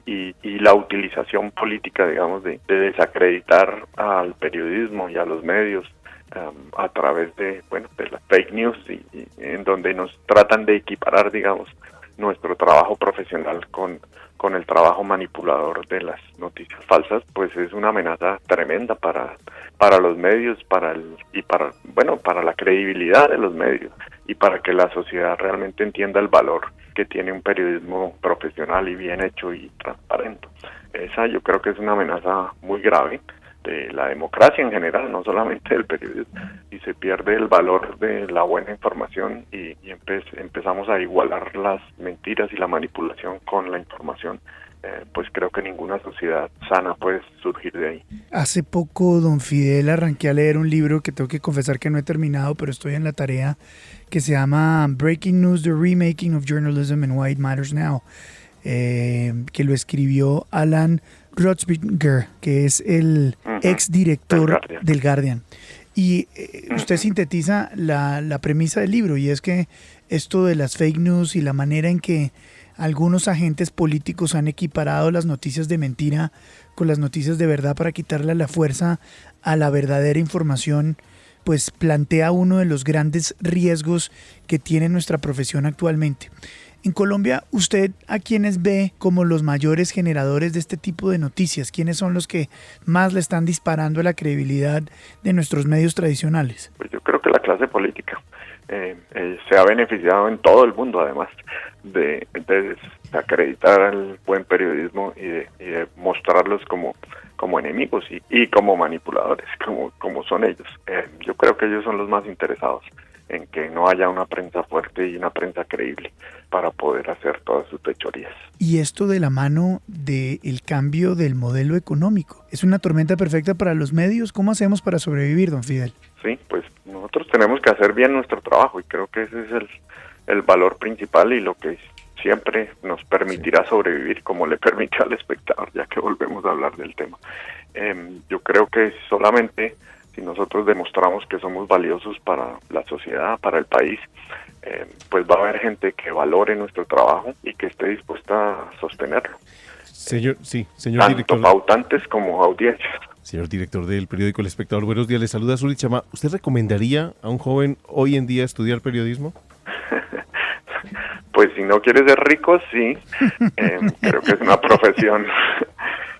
y la utilización política, digamos, de desacreditar al periodismo y a los medios a través de las fake news y en donde nos tratan de equiparar, digamos, nuestro trabajo profesional con el trabajo manipulador de las noticias falsas, pues es una amenaza tremenda para los medios, para la credibilidad de los medios y para que la sociedad realmente entienda el valor que tiene un periodismo profesional y bien hecho y transparente. Esa yo creo que es una amenaza muy grave de la democracia en general, no solamente del periodismo, y se pierde el valor de la buena información y empezamos a igualar las mentiras y la manipulación con la información. Pues creo que ninguna sociedad sana puede surgir de ahí. Hace poco, don Fidel, arranqué a leer un libro que tengo que confesar que no he terminado, pero estoy en la tarea, que se llama Breaking News, The Remaking of Journalism and Why It Matters Now, que lo escribió Alan Rotzbinger, que es el exdirector del Guardian. Y usted sintetiza la premisa del libro, y es que esto de las fake news y la manera en que algunos agentes políticos han equiparado las noticias de mentira con las noticias de verdad para quitarle la fuerza a la verdadera información, pues plantea uno de los grandes riesgos que tiene nuestra profesión actualmente. En Colombia, ¿usted a quiénes ve como los mayores generadores de este tipo de noticias? ¿Quiénes son los que más le están disparando a la credibilidad de nuestros medios tradicionales? Pues yo creo que la clase política se ha beneficiado en todo el mundo, además, de acreditar al buen periodismo y de mostrarlos como enemigos y como manipuladores, como son ellos. Yo creo que ellos son los más interesados en que no haya una prensa fuerte y una prensa creíble para poder hacer todas sus fechorías. Y esto de la mano del cambio del modelo económico. ¿Es una tormenta perfecta para los medios? ¿Cómo hacemos para sobrevivir, don Fidel? Sí, pues nosotros tenemos que hacer bien nuestro trabajo y creo que ese es el valor principal y lo que siempre nos permitirá sobrevivir, como le permitió al espectador, ya que volvemos a hablar del tema. Yo creo que solamente si nosotros demostramos que somos valiosos para la sociedad, para el país, pues va a haber gente que valore nuestro trabajo y que esté dispuesta a sostenerlo. Señor Tanto director, pautantes como audiencias. señor director del periódico El Espectador, buenos días, le saluda Azuri Chama. ¿Usted recomendaría a un joven hoy en día estudiar periodismo? Pues si no quiere ser rico, sí. Creo que es una profesión,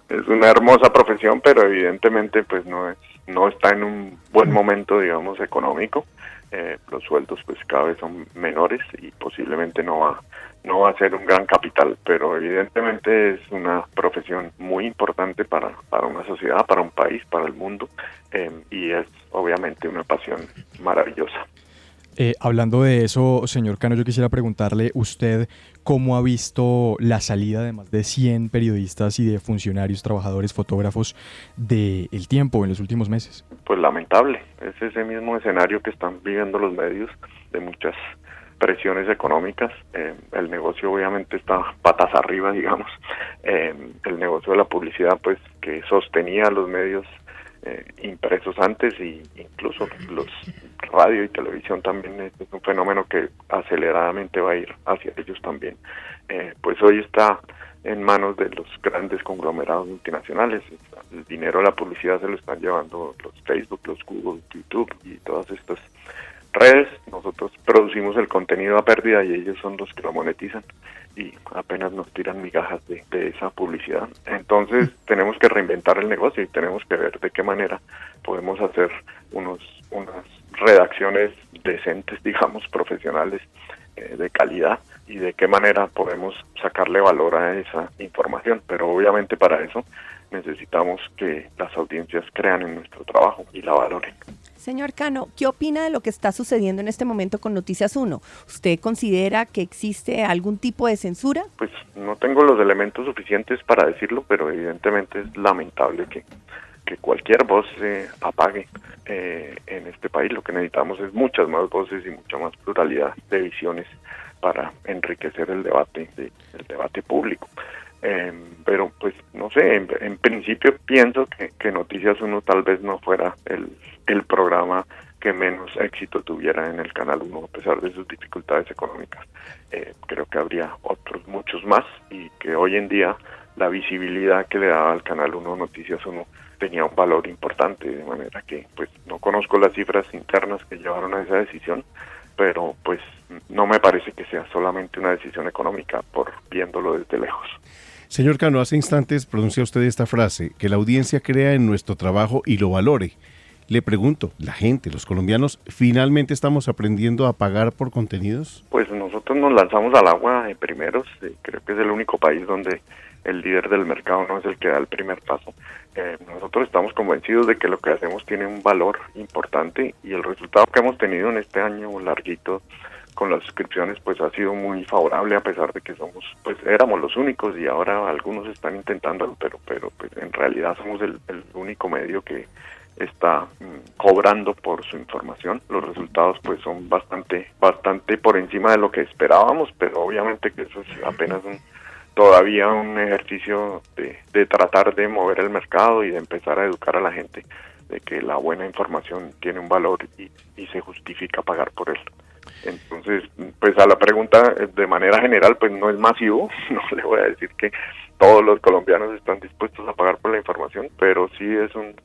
es una hermosa profesión, pero evidentemente pues no está en un buen momento, digamos, económico. Los sueldos pues cada vez son menores y posiblemente no va a ser un gran capital, pero evidentemente es una profesión muy importante para una sociedad, para un país, para el mundo, y es obviamente una pasión maravillosa. Hablando de eso, señor Cano, yo quisiera preguntarle usted cómo ha visto la salida de más de 100 periodistas y de funcionarios, trabajadores, fotógrafos de El Tiempo en los últimos meses. Pues lamentable, es ese mismo escenario que están viviendo los medios, de muchas presiones económicas. El negocio obviamente está patas arriba, digamos. El negocio de la publicidad, pues, que sostenía los medios impresos antes, y incluso los radio y televisión también es un fenómeno que aceleradamente va a ir hacia ellos también. Pues hoy está en manos de los grandes conglomerados multinacionales. El dinero de la publicidad se lo están llevando los Facebook, los Google, YouTube y todas estas redes. Nosotros producimos el contenido a pérdida y ellos son los que lo monetizan y apenas nos tiran migajas de esa publicidad. Entonces tenemos que reinventar el negocio y tenemos que ver de qué manera podemos hacer unas redacciones decentes, digamos, profesionales, de calidad, y de qué manera podemos sacarle valor a esa información. Pero obviamente para eso necesitamos que las audiencias crean en nuestro trabajo y la valoren. Señor Cano, ¿qué opina de lo que está sucediendo en este momento con Noticias 1? ¿Usted considera que existe algún tipo de censura? Pues no tengo los elementos suficientes para decirlo, pero evidentemente es lamentable que cualquier voz se apague en este país. Lo que necesitamos es muchas más voces y mucha más pluralidad de visiones para enriquecer el debate público. Pero pues no sé, en principio pienso que Noticias 1 tal vez no fuera el programa que menos éxito tuviera en el Canal 1 a pesar de sus dificultades económicas. Creo que habría otros muchos más, y que hoy en día la visibilidad que le daba al Canal 1 Noticias 1 tenía un valor importante, de manera que pues no conozco las cifras internas que llevaron a esa decisión, pero pues no me parece que sea solamente una decisión económica por viéndolo desde lejos. Señor Cano, hace instantes pronuncia usted esta frase, que la audiencia crea en nuestro trabajo y lo valore. Le pregunto, ¿la gente, los colombianos, finalmente estamos aprendiendo a pagar por contenidos? Pues nosotros nos lanzamos al agua primeros. Creo que es el único país donde el líder del mercado no es el que da el primer paso. Nosotros estamos convencidos de que lo que hacemos tiene un valor importante, y el resultado que hemos tenido en este año larguito con las suscripciones pues ha sido muy favorable, a pesar de que éramos los únicos y ahora algunos están intentándolo, pero pues en realidad somos el único medio que está cobrando por su información. Los resultados pues son bastante por encima de lo que esperábamos, pero obviamente que eso es apenas todavía un ejercicio de tratar de mover el mercado y de empezar a educar a la gente de que la buena información tiene un valor y se justifica pagar por él. Entonces, pues a la pregunta de manera general, pues no es masivo, no le voy a decir que todos los colombianos están dispuestos a pagar por la información, pero sí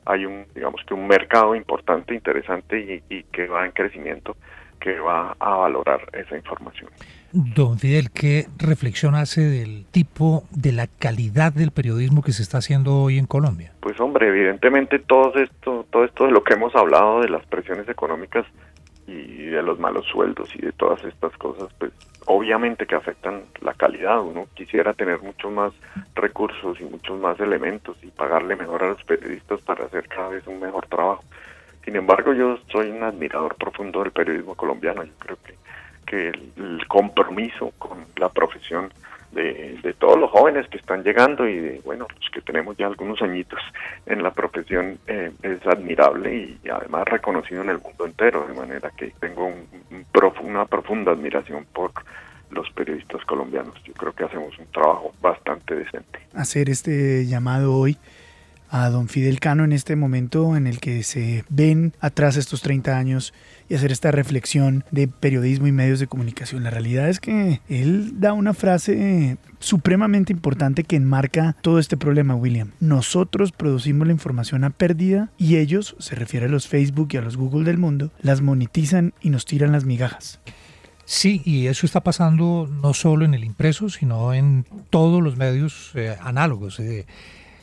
hay digamos que un mercado importante, interesante y que va en crecimiento, que va a valorar esa información. Don Fidel, ¿qué reflexión hace del tipo, de la calidad del periodismo que se está haciendo hoy en Colombia? Pues hombre, evidentemente todo esto de lo que hemos hablado, de las presiones económicas y de los malos sueldos y de todas estas cosas, pues obviamente que afectan la calidad. Uno quisiera tener muchos más recursos y muchos más elementos y pagarle mejor a los periodistas para hacer cada vez un mejor trabajo. Sin embargo, yo soy un admirador profundo del periodismo colombiano. Yo creo que el compromiso con la profesión de todos los jóvenes que están llegando y de, bueno, los que tenemos ya algunos añitos en la profesión es admirable y además reconocido en el mundo entero, de manera que tengo una profunda admiración por los periodistas colombianos. Yo creo que hacemos un trabajo bastante decente. Hacer este llamado hoy a don Fidel Cano en este momento en el que se ven atrás estos 30 años y hacer esta reflexión de periodismo y medios de comunicación. La realidad es que él da una frase supremamente importante que enmarca todo este problema, William. Nosotros producimos la información a pérdida y ellos, se refiere a los Facebook y a los Google del mundo, las monetizan y nos tiran las migajas. Sí, y eso está pasando no solo en el impreso, sino en todos los medios análogos.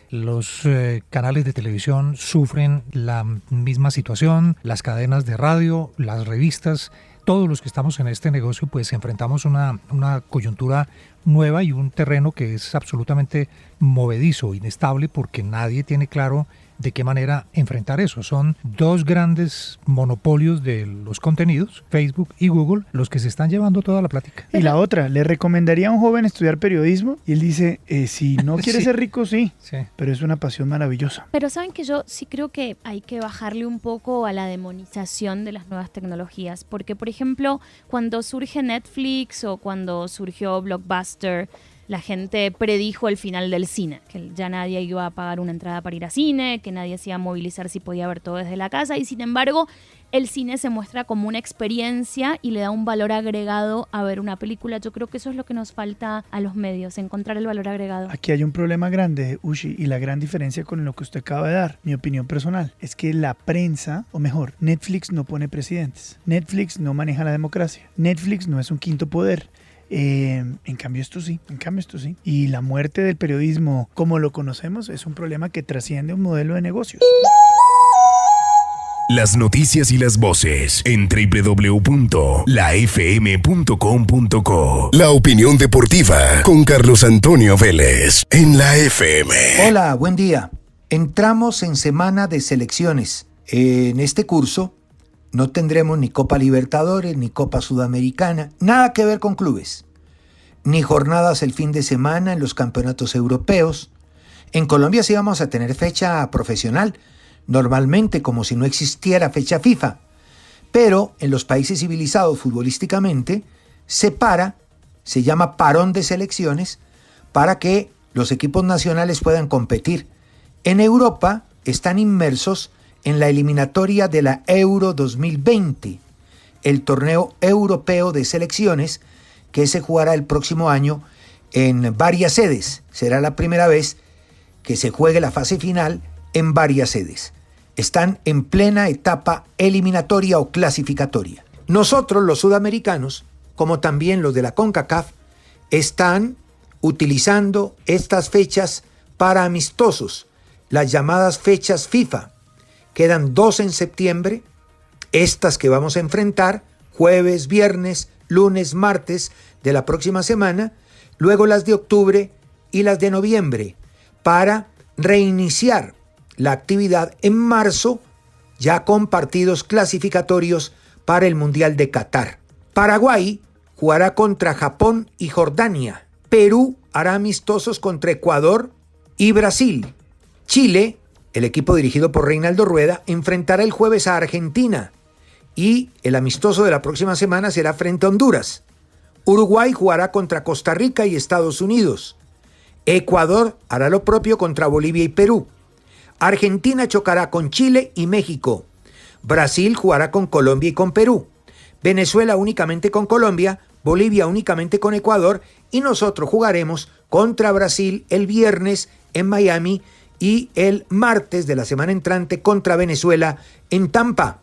Los canales de televisión sufren la misma situación, las cadenas de radio, las revistas, todos los que estamos en este negocio pues enfrentamos una coyuntura nueva y un terreno que es absolutamente movedizo, inestable, porque nadie tiene claro de qué manera enfrentar eso. Son dos grandes monopolios de los contenidos, Facebook y Google, los que se están llevando toda la plática. Y la otra, ¿le recomendaría a un joven estudiar periodismo? Y él dice, si no quiere ser rico, sí, pero es una pasión maravillosa. Pero saben que yo sí creo que hay que bajarle un poco a la demonización de las nuevas tecnologías, porque por ejemplo, cuando surge Netflix o cuando surgió Blockbuster, la gente predijo el final del cine, que ya nadie iba a pagar una entrada para ir a cine, que nadie se iba a movilizar si podía ver todo desde la casa, y sin embargo el cine se muestra como una experiencia y le da un valor agregado a ver una película. Yo creo que eso es lo que nos falta a los medios, encontrar el valor agregado. Aquí hay un problema grande, Ushi, y la gran diferencia con lo que usted acaba de dar, mi opinión personal, es que la prensa, o mejor, Netflix no pone presidentes, Netflix no maneja la democracia, Netflix no es un quinto poder. En cambio esto sí. Y la muerte del periodismo como lo conocemos es un problema que trasciende un modelo de negocios. Las noticias y las voces en www.lafm.com.co. La opinión deportiva con Carlos Antonio Vélez en la FM. Hola, buen día. Entramos en semana de selecciones. En este curso no tendremos ni Copa Libertadores, ni Copa Sudamericana, nada que ver con clubes, ni jornadas el fin de semana en los campeonatos europeos. En Colombia sí vamos a tener fecha profesional, normalmente como si no existiera fecha FIFA, pero en los países civilizados futbolísticamente se llama parón de selecciones para que los equipos nacionales puedan competir. En Europa están inmersos en la eliminatoria de la Euro 2020, el torneo europeo de selecciones que se jugará el próximo año en varias sedes. Será la primera vez que se juegue la fase final en varias sedes. Están en plena etapa eliminatoria o clasificatoria. Nosotros, los sudamericanos, como también los de la CONCACAF, están utilizando estas fechas para amistosos, las llamadas fechas FIFA. Quedan 2 en septiembre, estas que vamos a enfrentar, jueves, viernes, lunes, martes de la próxima semana, luego las de octubre y las de noviembre, para reiniciar la actividad en marzo, ya con partidos clasificatorios para el Mundial de Qatar. Paraguay jugará contra Japón y Jordania. Perú hará amistosos contra Ecuador y Brasil. Chile, el equipo dirigido por Reinaldo Rueda, enfrentará el jueves a Argentina y el amistoso de la próxima semana será frente a Honduras. Uruguay jugará contra Costa Rica y Estados Unidos. Ecuador hará lo propio contra Bolivia y Perú. Argentina chocará con Chile y México. Brasil jugará con Colombia y con Perú. Venezuela únicamente con Colombia, Bolivia únicamente con Ecuador y nosotros jugaremos contra Brasil el viernes en Miami y el martes de la semana entrante contra Venezuela en Tampa.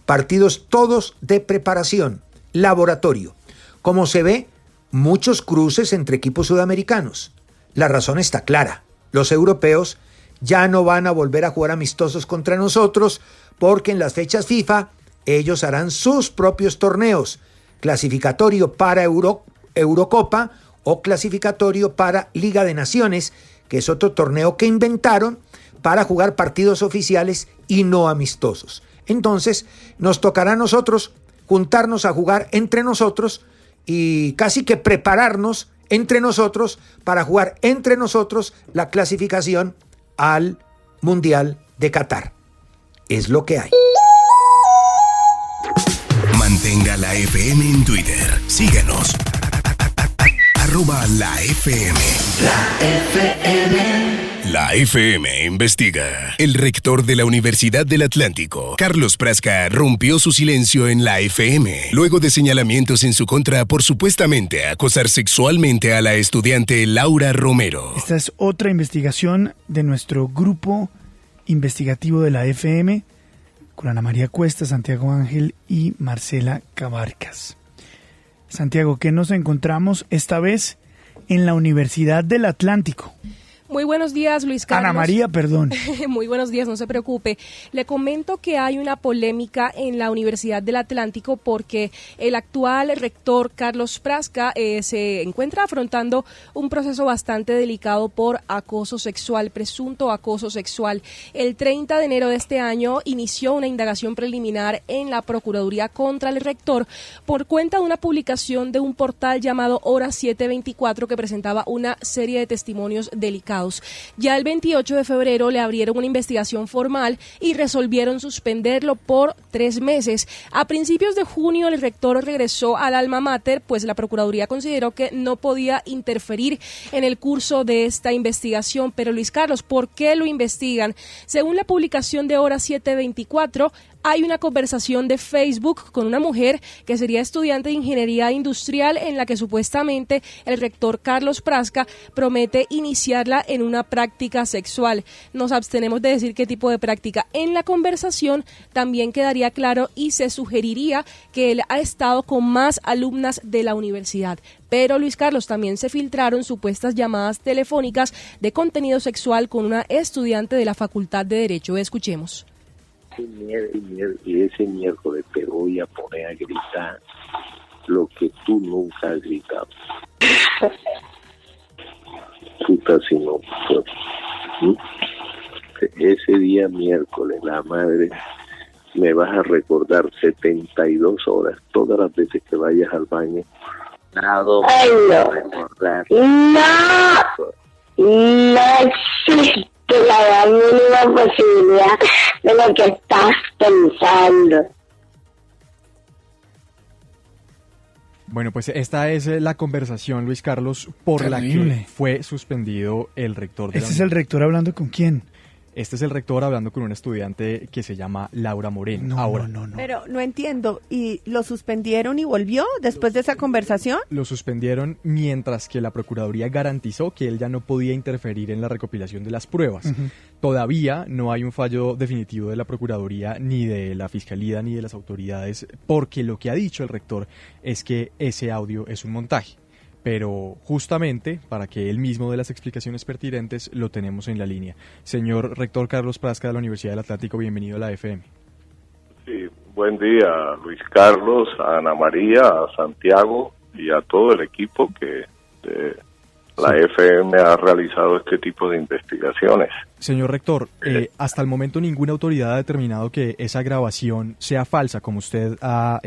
Partidos todos de preparación, laboratorio. Como se ve, muchos cruces entre equipos sudamericanos. La razón está clara. Los europeos ya no van a volver a jugar amistosos contra nosotros porque en las fechas FIFA ellos harán sus propios torneos, clasificatorio para Eurocopa o clasificatorio para Liga de Naciones, que es otro torneo que inventaron para jugar partidos oficiales y no amistosos. Entonces, nos tocará a nosotros juntarnos a jugar entre nosotros y casi que prepararnos entre nosotros para jugar entre nosotros la clasificación al Mundial de Qatar. Es lo que hay. Mantenga la FM en Twitter. Síganos. @la FM. La FM. La FM investiga. El rector de la Universidad del Atlántico, Carlos Prasca, rompió su silencio en la FM, luego de señalamientos en su contra por supuestamente acosar sexualmente a la estudiante Laura Romero. Esta es otra investigación de nuestro grupo investigativo de la FM, con Ana María Cuesta, Santiago Ángel y Marcela Cabarcas. Santiago, ¿qué nos encontramos esta vez en la Universidad del Atlántico? Muy buenos días, Luis Carlos. Ana María, perdón. Muy buenos días, no se preocupe. Le comento que hay una polémica en la Universidad del Atlántico porque el actual rector Carlos Prasca se encuentra afrontando un proceso bastante delicado por acoso sexual, presunto acoso sexual. El 30 de enero de este año inició una indagación preliminar en la Procuraduría contra el rector por cuenta de una publicación de un portal llamado Hora 724 que presentaba una serie de testimonios delicados. Ya el 28 de febrero le abrieron una investigación formal y resolvieron suspenderlo por 3 meses. A principios de junio el rector regresó al alma mater, pues la Procuraduría consideró que no podía interferir en el curso de esta investigación. Pero Luis Carlos, ¿por qué lo investigan? Según la publicación de Hora 724, hay una conversación de Facebook con una mujer que sería estudiante de ingeniería industrial en la que supuestamente el rector Carlos Prasca promete iniciarla en una práctica sexual. Nos abstenemos de decir qué tipo de práctica. En la conversación también quedaría claro y se sugeriría que él ha estado con más alumnas de la universidad. Pero Luis Carlos, también se filtraron supuestas llamadas telefónicas de contenido sexual con una estudiante de la Facultad de Derecho. Escuchemos. Y ese miércoles te voy a poner a gritar lo que tú nunca has gritado. Puta, si no, pues, ese día miércoles, la madre, me vas a recordar 72 horas, todas las veces que vayas al baño. Ay, no existe la mínima posibilidad de lo que estás pensando. Bueno, pues esta es la conversación, Luis Carlos, por Terrible. la que fue suspendido el rector de la ¿Este es el rector hablando con quién? Este es el rector hablando con una estudiante que se llama Laura Moreno. No. Pero no entiendo, ¿y lo suspendieron y volvió después de esa conversación? Lo suspendieron mientras que la Procuraduría garantizó que él ya no podía interferir en la recopilación de las pruebas. Todavía no hay un fallo definitivo de la Procuraduría, ni de la Fiscalía, ni de las autoridades, porque lo que ha dicho el rector es que ese audio es un montaje. Pero justamente para que él mismo dé las explicaciones pertinentes lo tenemos en la línea. Señor rector Carlos Prasca de la Universidad del Atlántico, bienvenido a la FM. Sí, buen día, Luis Carlos, a Ana María, a Santiago y a todo el equipo que de la FM ha realizado este tipo de investigaciones. Señor rector, hasta el momento ninguna autoridad ha determinado que esa grabación sea falsa, como usted ha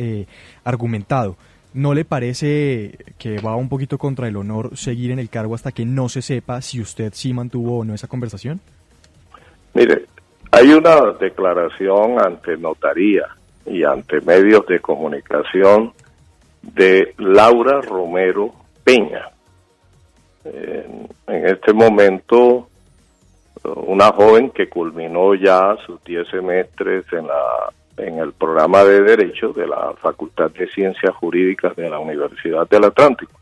argumentado. ¿No le parece que va un poquito contra el honor seguir en el cargo hasta que no se sepa si usted sí mantuvo o no esa conversación? Mire, hay una declaración ante notaría y ante medios de comunicación de Laura Romero Peña. En este momento, una joven que culminó ya sus 10 semestres en la en el programa de Derecho de la Facultad de Ciencias Jurídicas de la Universidad del Atlántico,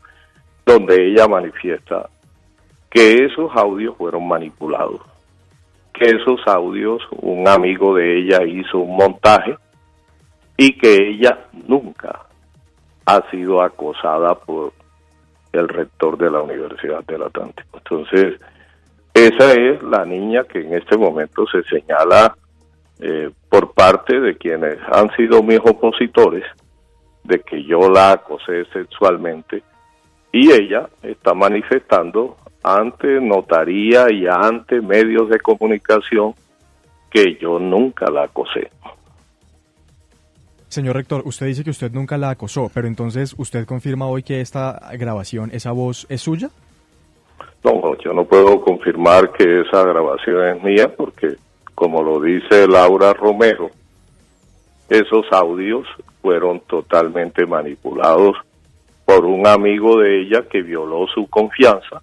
donde ella manifiesta que esos audios fueron manipulados, que esos audios un amigo de ella hizo un montaje y que ella nunca ha sido acosada por el rector de la Universidad del Atlántico. Entonces, esa es la niña que en este momento se señala por parte de quienes han sido mis opositores, de que yo la acosé sexualmente, y ella está manifestando ante notaría y ante medios de comunicación que yo nunca la acosé. Señor rector, usted dice que usted nunca la acosó, pero entonces ¿usted confirma hoy que esta grabación, esa voz, es suya? No, yo no puedo confirmar que esa grabación es mía porque, como lo dice Laura Romero, esos audios fueron totalmente manipulados por un amigo de ella que violó su confianza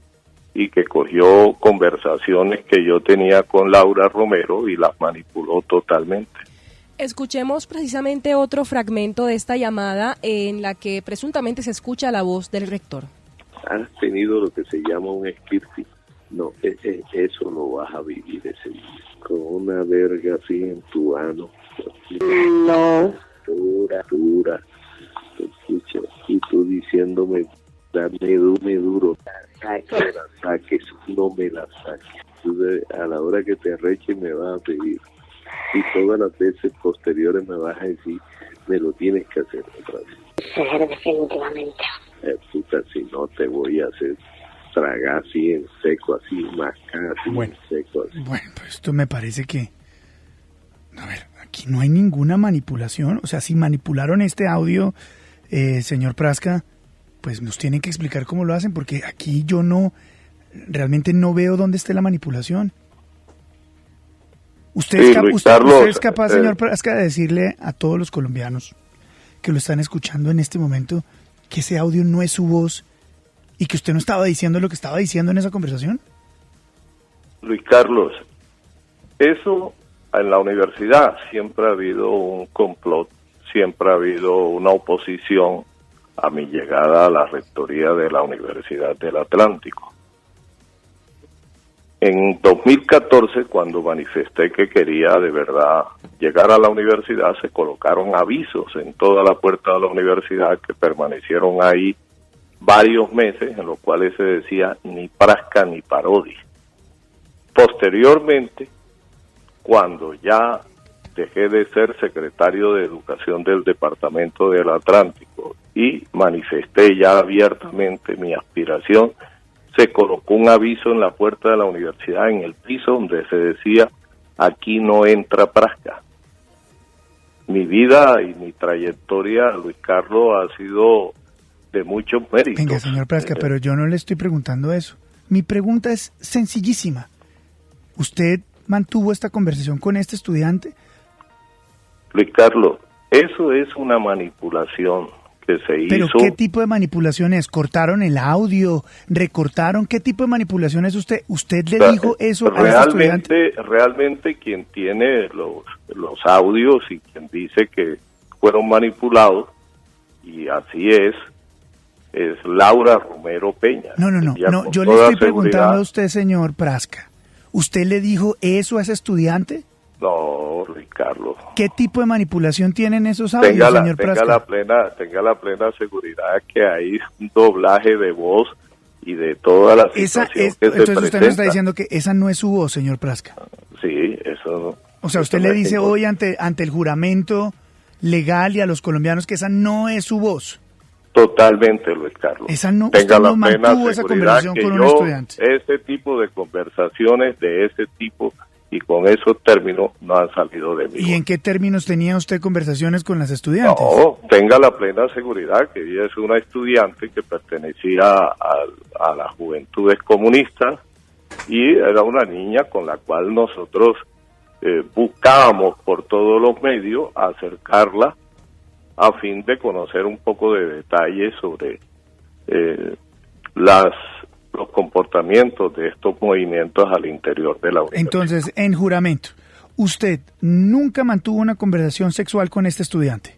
y que cogió conversaciones que yo tenía con Laura Romero y las manipuló totalmente. Escuchemos precisamente otro fragmento de esta llamada en la que presuntamente se escucha la voz del rector. Has tenido lo que se llama un skirting. No, eso lo vas a vivir ese día. Con una verga así en tu ano. No. Dura. Escucha, y tú diciéndome, dame duro. No me la saques, no me la saques. Entonces, a la hora que te arreche me vas a pedir. Y todas las veces posteriores me vas a decir, me lo tienes que hacer otra vez. Claro, definitivamente. Puta, si no te voy a hacer tragar así en seco, así mascar así en seco. Así. Bueno, pues esto me parece que... A ver, aquí no hay ninguna manipulación. O sea, si manipularon este audio, señor Prasca, pues nos tienen que explicar cómo lo hacen, porque aquí yo realmente no veo dónde esté la manipulación. ¿Usted es capaz, señor Prasca, de decirle a todos los colombianos que lo están escuchando en este momento que ese audio no es su voz y que usted no estaba diciendo lo que estaba diciendo en esa conversación? Luis Carlos, eso en la universidad siempre ha habido un complot, siempre ha habido una oposición a mi llegada a la rectoría de la Universidad del Atlántico. En 2014, cuando manifesté que quería de verdad llegar a la universidad, se colocaron avisos en toda la puerta de la universidad que permanecieron ahí varios meses, en los cuales se decía ni Prasca ni Parodi. Posteriormente, cuando ya dejé de ser secretario de Educación del Departamento del Atlántico y manifesté ya abiertamente mi aspiración, se colocó un aviso en la puerta de la universidad, en el piso, donde se decía, aquí no entra Prasca. Mi vida y mi trayectoria, Luis Carlos, ha sido de muchos méritos. Venga, señor Prasca, pero yo no le estoy preguntando eso. Mi pregunta es sencillísima. ¿Usted mantuvo esta conversación con este estudiante? Luis Carlos, eso es una manipulación que se hizo. ¿Pero qué tipo de manipulación es? ¿Cortaron el audio? ¿Recortaron? ¿Qué tipo de manipulación es usted? ¿Usted le dijo eso a este estudiante? Realmente quien tiene los audios y quien dice que fueron manipulados, y así es Laura Romero Peña. No, yo le estoy preguntando a usted, señor Prasca. ¿Usted le dijo eso a ese estudiante? No, Luis Carlos. ¿Qué tipo de manipulación tienen esos audios, señor Prasca? Tenga la plena seguridad que hay un doblaje de voz y de toda la situación que se presenta. Entonces usted nos está diciendo que esa no es su voz, señor Prasca. Sí, eso. O sea, usted le dice hoy ante el juramento legal y a los colombianos que esa no es su voz. Totalmente, Luis Carlos. Esa no, tenga usted la no mantuvo esa conversación con un estudiante. Ese tipo de conversaciones de ese tipo y con esos términos no han salido de mí. ¿Y en qué términos tenía usted conversaciones con las estudiantes? No, tenga la plena seguridad que ella es una estudiante que pertenecía a las Juventudes Comunistas y era una niña con la cual nosotros buscábamos por todos los medios acercarla a fin de conocer un poco de detalles sobre los comportamientos de estos movimientos al interior de la universidad. Entonces, en juramento, usted nunca mantuvo una conversación sexual con este estudiante.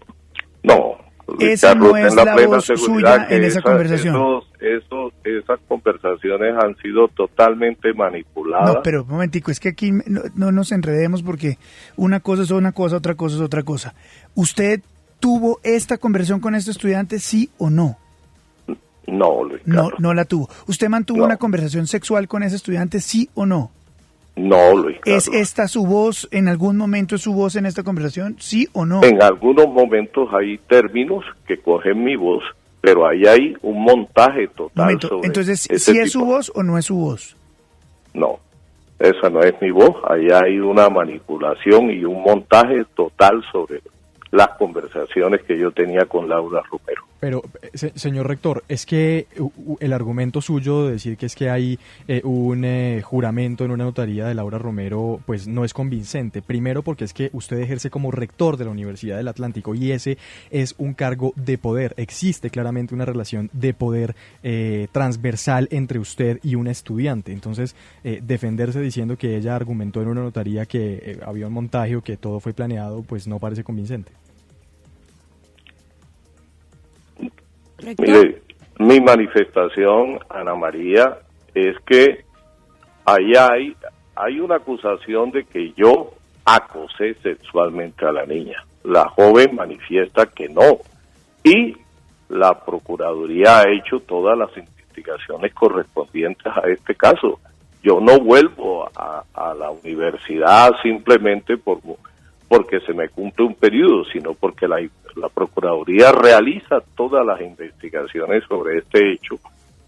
No. Esa no es la voz suya en esa conversación. Esas conversaciones han sido totalmente manipuladas. No, pero un momentico, es que aquí no nos enredemos porque una cosa es una cosa, otra cosa es otra cosa. ¿Usted tuvo esta conversación con este estudiante, sí o no? No, Luis Carlos. No la tuvo. ¿Usted mantuvo una conversación sexual con ese estudiante, sí o no? No, Luis Carlos. ¿Es esta su voz, en algún momento es su voz en esta conversación, sí o no? En algunos momentos hay términos que cogen mi voz, pero ahí hay un montaje total sobre entonces, ese ¿sí tipo. es su voz o no es su voz? No, esa no es mi voz. Ahí hay una manipulación y un montaje total sobre las conversaciones que yo tenía con Laura Romero. Pero, señor rector, es que el argumento suyo de decir que es que hay un juramento en una notaría de Laura Romero, pues no es convincente. Primero porque es que usted ejerce como rector de la Universidad del Atlántico y ese es un cargo de poder. Existe claramente una relación de poder transversal entre usted y un estudiante. Entonces, defenderse diciendo que ella argumentó en una notaría que había un montaje o que todo fue planeado, pues no parece convincente. Mire, mi manifestación, Ana María, es que ahí hay una acusación de que yo acosé sexualmente a la niña. La joven manifiesta que no. Y la Procuraduría ha hecho todas las investigaciones correspondientes a este caso. Yo no vuelvo a la universidad simplemente porque se me cumple un periodo, sino porque la Procuraduría realiza todas las investigaciones sobre este hecho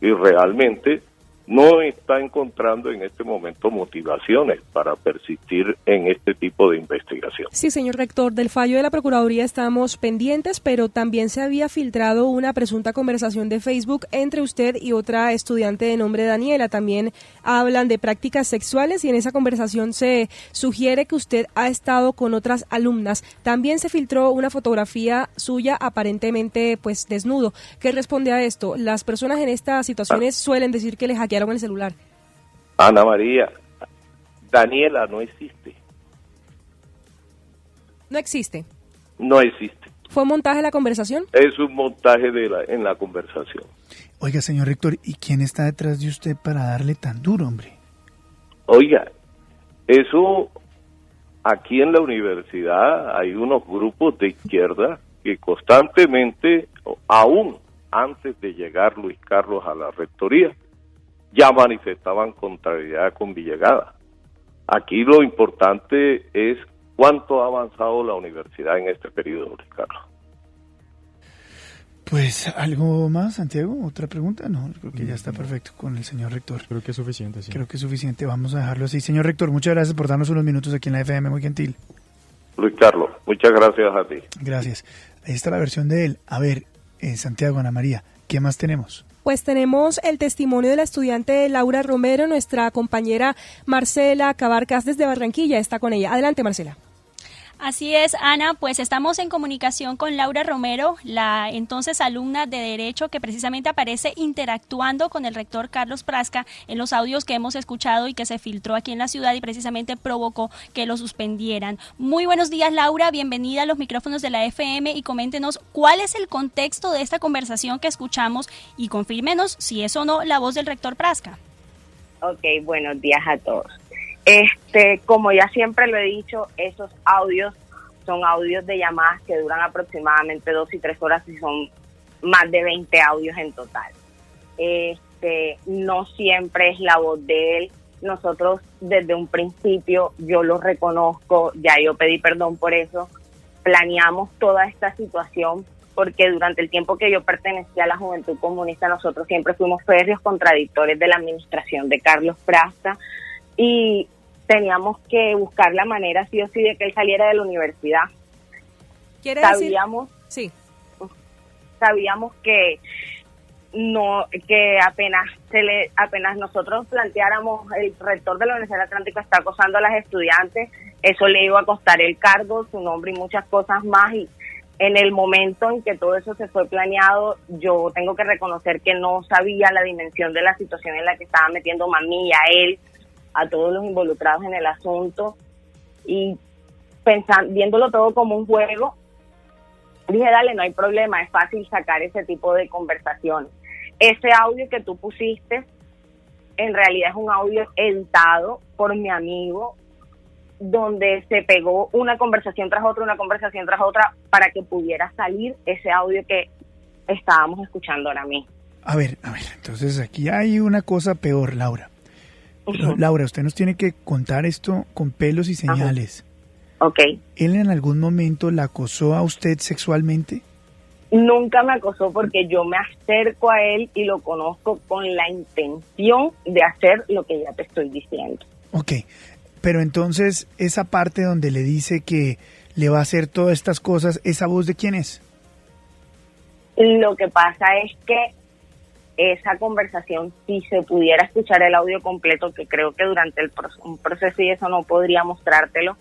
y realmente no está encontrando en este momento motivaciones para persistir en este tipo de investigación. Sí, señor rector, del fallo de la Procuraduría estamos pendientes, pero también se había filtrado una presunta conversación de Facebook entre usted y otra estudiante de nombre Daniela. También hablan de prácticas sexuales y en esa conversación se sugiere que usted ha estado con otras alumnas. También se filtró una fotografía suya aparentemente pues desnudo. ¿Qué responde a esto? Las personas en estas situaciones suelen decir que les hackearon el celular. Ana María, Daniela no existe. No existe. No existe. ¿Fue un montaje la conversación? Es un montaje en la conversación. Oiga, señor rector, ¿y quién está detrás de usted para darle tan duro, hombre? Oiga, eso aquí en la universidad hay unos grupos de izquierda que constantemente, aún antes de llegar Luis Carlos a la rectoría, ya manifestaban contrariedad con Villegada. Aquí lo importante es cuánto ha avanzado la universidad en este periodo, Luis Carlos. Pues, ¿algo más, Santiago? ¿Otra pregunta? No, creo que ya está perfecto con el señor rector. Creo que es suficiente, sí. Creo que es suficiente, vamos a dejarlo así. Señor rector, muchas gracias por darnos unos minutos aquí en la FM, muy gentil. Luis Carlos, muchas gracias a ti. Gracias. Ahí está la versión de él. A ver, Santiago, Ana María, ¿qué más tenemos? Pues tenemos el testimonio de la estudiante Laura Romero, nuestra compañera Marcela Cabarcas desde Barranquilla está con ella. Adelante, Marcela. Así es, Ana, pues estamos en comunicación con Laura Romero, la entonces alumna de Derecho que precisamente aparece interactuando con el rector Carlos Prasca en los audios que hemos escuchado y que se filtró aquí en la ciudad y precisamente provocó que lo suspendieran. Muy buenos días, Laura, bienvenida a los micrófonos de la FM y coméntenos cuál es el contexto de esta conversación que escuchamos y confírmenos si es o no la voz del rector Prasca. Ok, buenos días a todos. Como ya siempre lo he dicho, esos audios son audios de llamadas que duran aproximadamente 2 y 3 horas y son más de 20 audios en total. No siempre es la voz de él. Nosotros desde un principio, yo lo reconozco, ya yo pedí perdón por eso, planeamos toda esta situación porque durante el tiempo que yo pertenecía a la Juventud Comunista, nosotros siempre fuimos férreos contradictores de la administración de Carlos Prasca y teníamos que buscar la manera sí o sí de que él saliera de la universidad. Sabíamos que apenas nosotros planteáramos el rector de la Universidad del Atlántico está acosando a las estudiantes, eso le iba a costar el cargo, su nombre y muchas cosas más, y en el momento en que todo eso se fue planeado, yo tengo que reconocer que no sabía la dimensión de la situación en la que estaba metiendo mami y a él, a todos los involucrados en el asunto, Y viéndolo todo como un juego, dije, dale, no hay problema, es fácil sacar ese tipo de conversaciones. Ese audio que tú pusiste, en realidad es un audio editado por mi amigo, donde se pegó una conversación tras otra, para que pudiera salir ese audio que estábamos escuchando ahora mismo. A ver, entonces aquí hay una cosa peor, Laura. Laura, usted nos tiene que contar esto con pelos y señales. Ok. ¿Él en algún momento la acosó a usted sexualmente? Nunca me acosó, porque yo me acerco a él y lo conozco con la intención de hacer lo que ya te estoy diciendo. Ok, pero entonces esa parte donde le dice que le va a hacer todas estas cosas, ¿esa voz de quién es? Lo que pasa es que esa conversación, si se pudiera escuchar el audio completo, que creo que durante un proceso y eso no podría mostrártelo,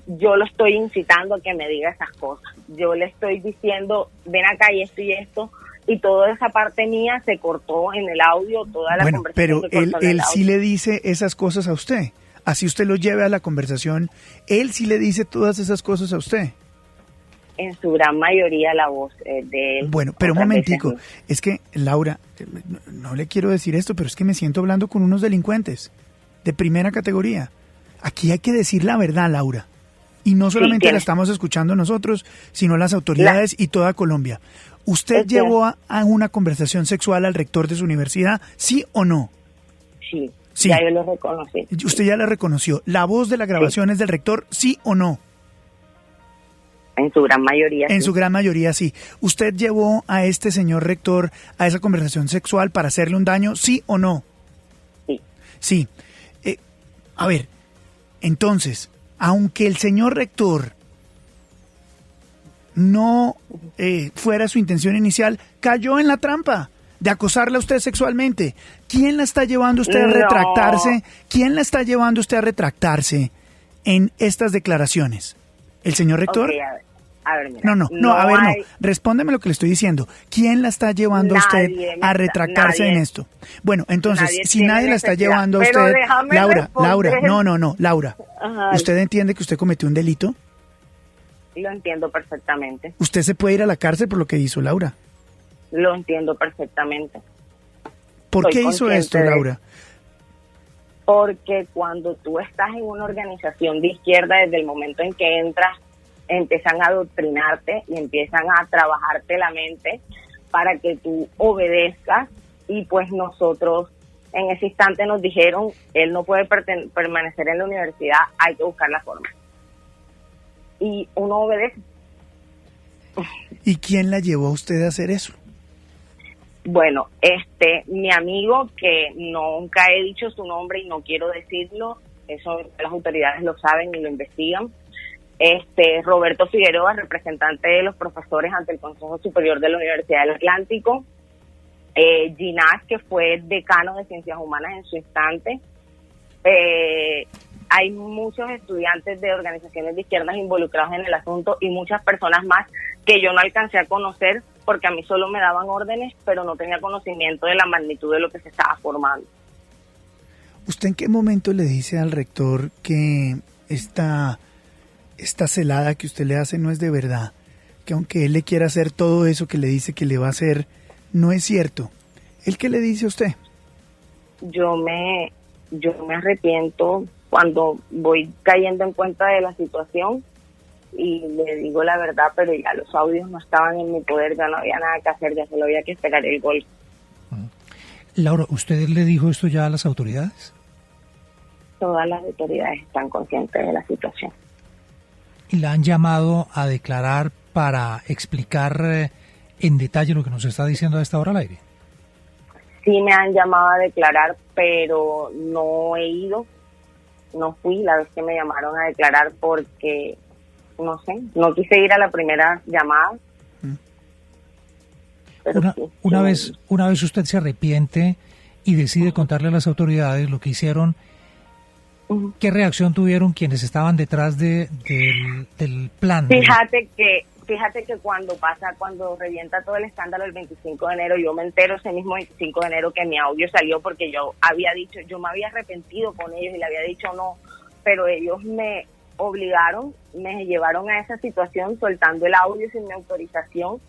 yo lo estoy incitando a que me diga esas cosas. Yo le estoy diciendo, ven acá y esto, y toda esa parte mía se cortó en el audio, toda la conversación. Pero él sí le dice esas cosas a usted. Así usted lo lleve a la conversación, él sí le dice todas esas cosas a usted. En su gran mayoría la voz de él. Bueno, pero un momentico, es que, Laura, no le quiero decir esto, pero es que me siento hablando con unos delincuentes de primera categoría. Aquí hay que decir la verdad, Laura. Y no solamente la estamos escuchando nosotros, sino las autoridades y toda Colombia. ¿Usted llevó a una conversación sexual al rector de su universidad, sí o no? Sí, ya yo lo reconocí. Usted ya la reconoció. ¿La voz de la grabación es del rector, sí o no? En su gran mayoría En su gran mayoría, sí. ¿Usted llevó a este señor rector a esa conversación sexual para hacerle un daño, sí o no? Sí. Sí. A ver, entonces, aunque el señor rector no fuera su intención inicial, cayó en la trampa de acosarla a usted sexualmente. ¿Quién la está llevando usted a retractarse? ¿Quién la está llevando usted a retractarse en estas declaraciones? ¿El señor rector? Okay, a ver, mira, No. Respóndeme lo que le estoy diciendo. ¿Quién la está llevando a usted a retractarse en esto? Bueno, entonces, si nadie la está llevando a usted... Laura, no, Laura. Ajá. ¿Usted entiende que usted cometió un delito? Lo entiendo perfectamente. ¿Usted se puede ir a la cárcel por lo que hizo, Laura? Lo entiendo perfectamente. ¿Por qué hizo esto, Laura? Porque cuando tú estás en una organización de izquierda, desde el momento en que entras, empiezan a adoctrinarte y empiezan a trabajarte la mente para que tú obedezcas, y pues nosotros en ese instante nos dijeron, él no puede permanecer en la universidad, hay que buscar la forma. Y uno obedece. ¿Y quién la llevó a usted a hacer eso? Bueno, mi amigo, que nunca he dicho su nombre y no quiero decirlo, eso las autoridades lo saben y lo investigan, Roberto Figueroa, representante de los profesores ante el Consejo Superior de la Universidad del Atlántico, Ginás, que fue decano de Ciencias Humanas en su instante. Hay muchos estudiantes de organizaciones de izquierdas involucrados en el asunto y muchas personas más que yo no alcancé a conocer porque a mí solo me daban órdenes, pero no tenía conocimiento de la magnitud de lo que se estaba formando. ¿Usted en qué momento le dice al rector que esta celada que usted le hace no es de verdad? Que aunque él le quiera hacer todo eso que le dice que le va a hacer, no es cierto. ¿Él qué le dice a usted? Yo me arrepiento cuando voy cayendo en cuenta de la situación y le digo la verdad, pero ya los audios no estaban en mi poder, ya no había nada que hacer, ya solo había que esperar el gol. Laura, ¿usted le dijo esto ya a las autoridades? Todas las autoridades están conscientes de la situación. ¿Y la han llamado a declarar para explicar en detalle lo que nos está diciendo a esta hora al aire? Sí me han llamado a declarar, pero no he ido, no fui la vez que me llamaron a declarar porque, no sé, no quise ir a la primera llamada. Pero una vez usted se arrepiente y decide contarle a las autoridades lo que hicieron, ¿qué reacción tuvieron quienes estaban detrás del plan? Fíjate que cuando revienta todo el escándalo el 25 de enero, yo me entero ese mismo 25 de enero que mi audio salió porque yo me había arrepentido con ellos y le había dicho no, pero ellos obligaron, me llevaron a esa situación soltando el audio sin mi autorización,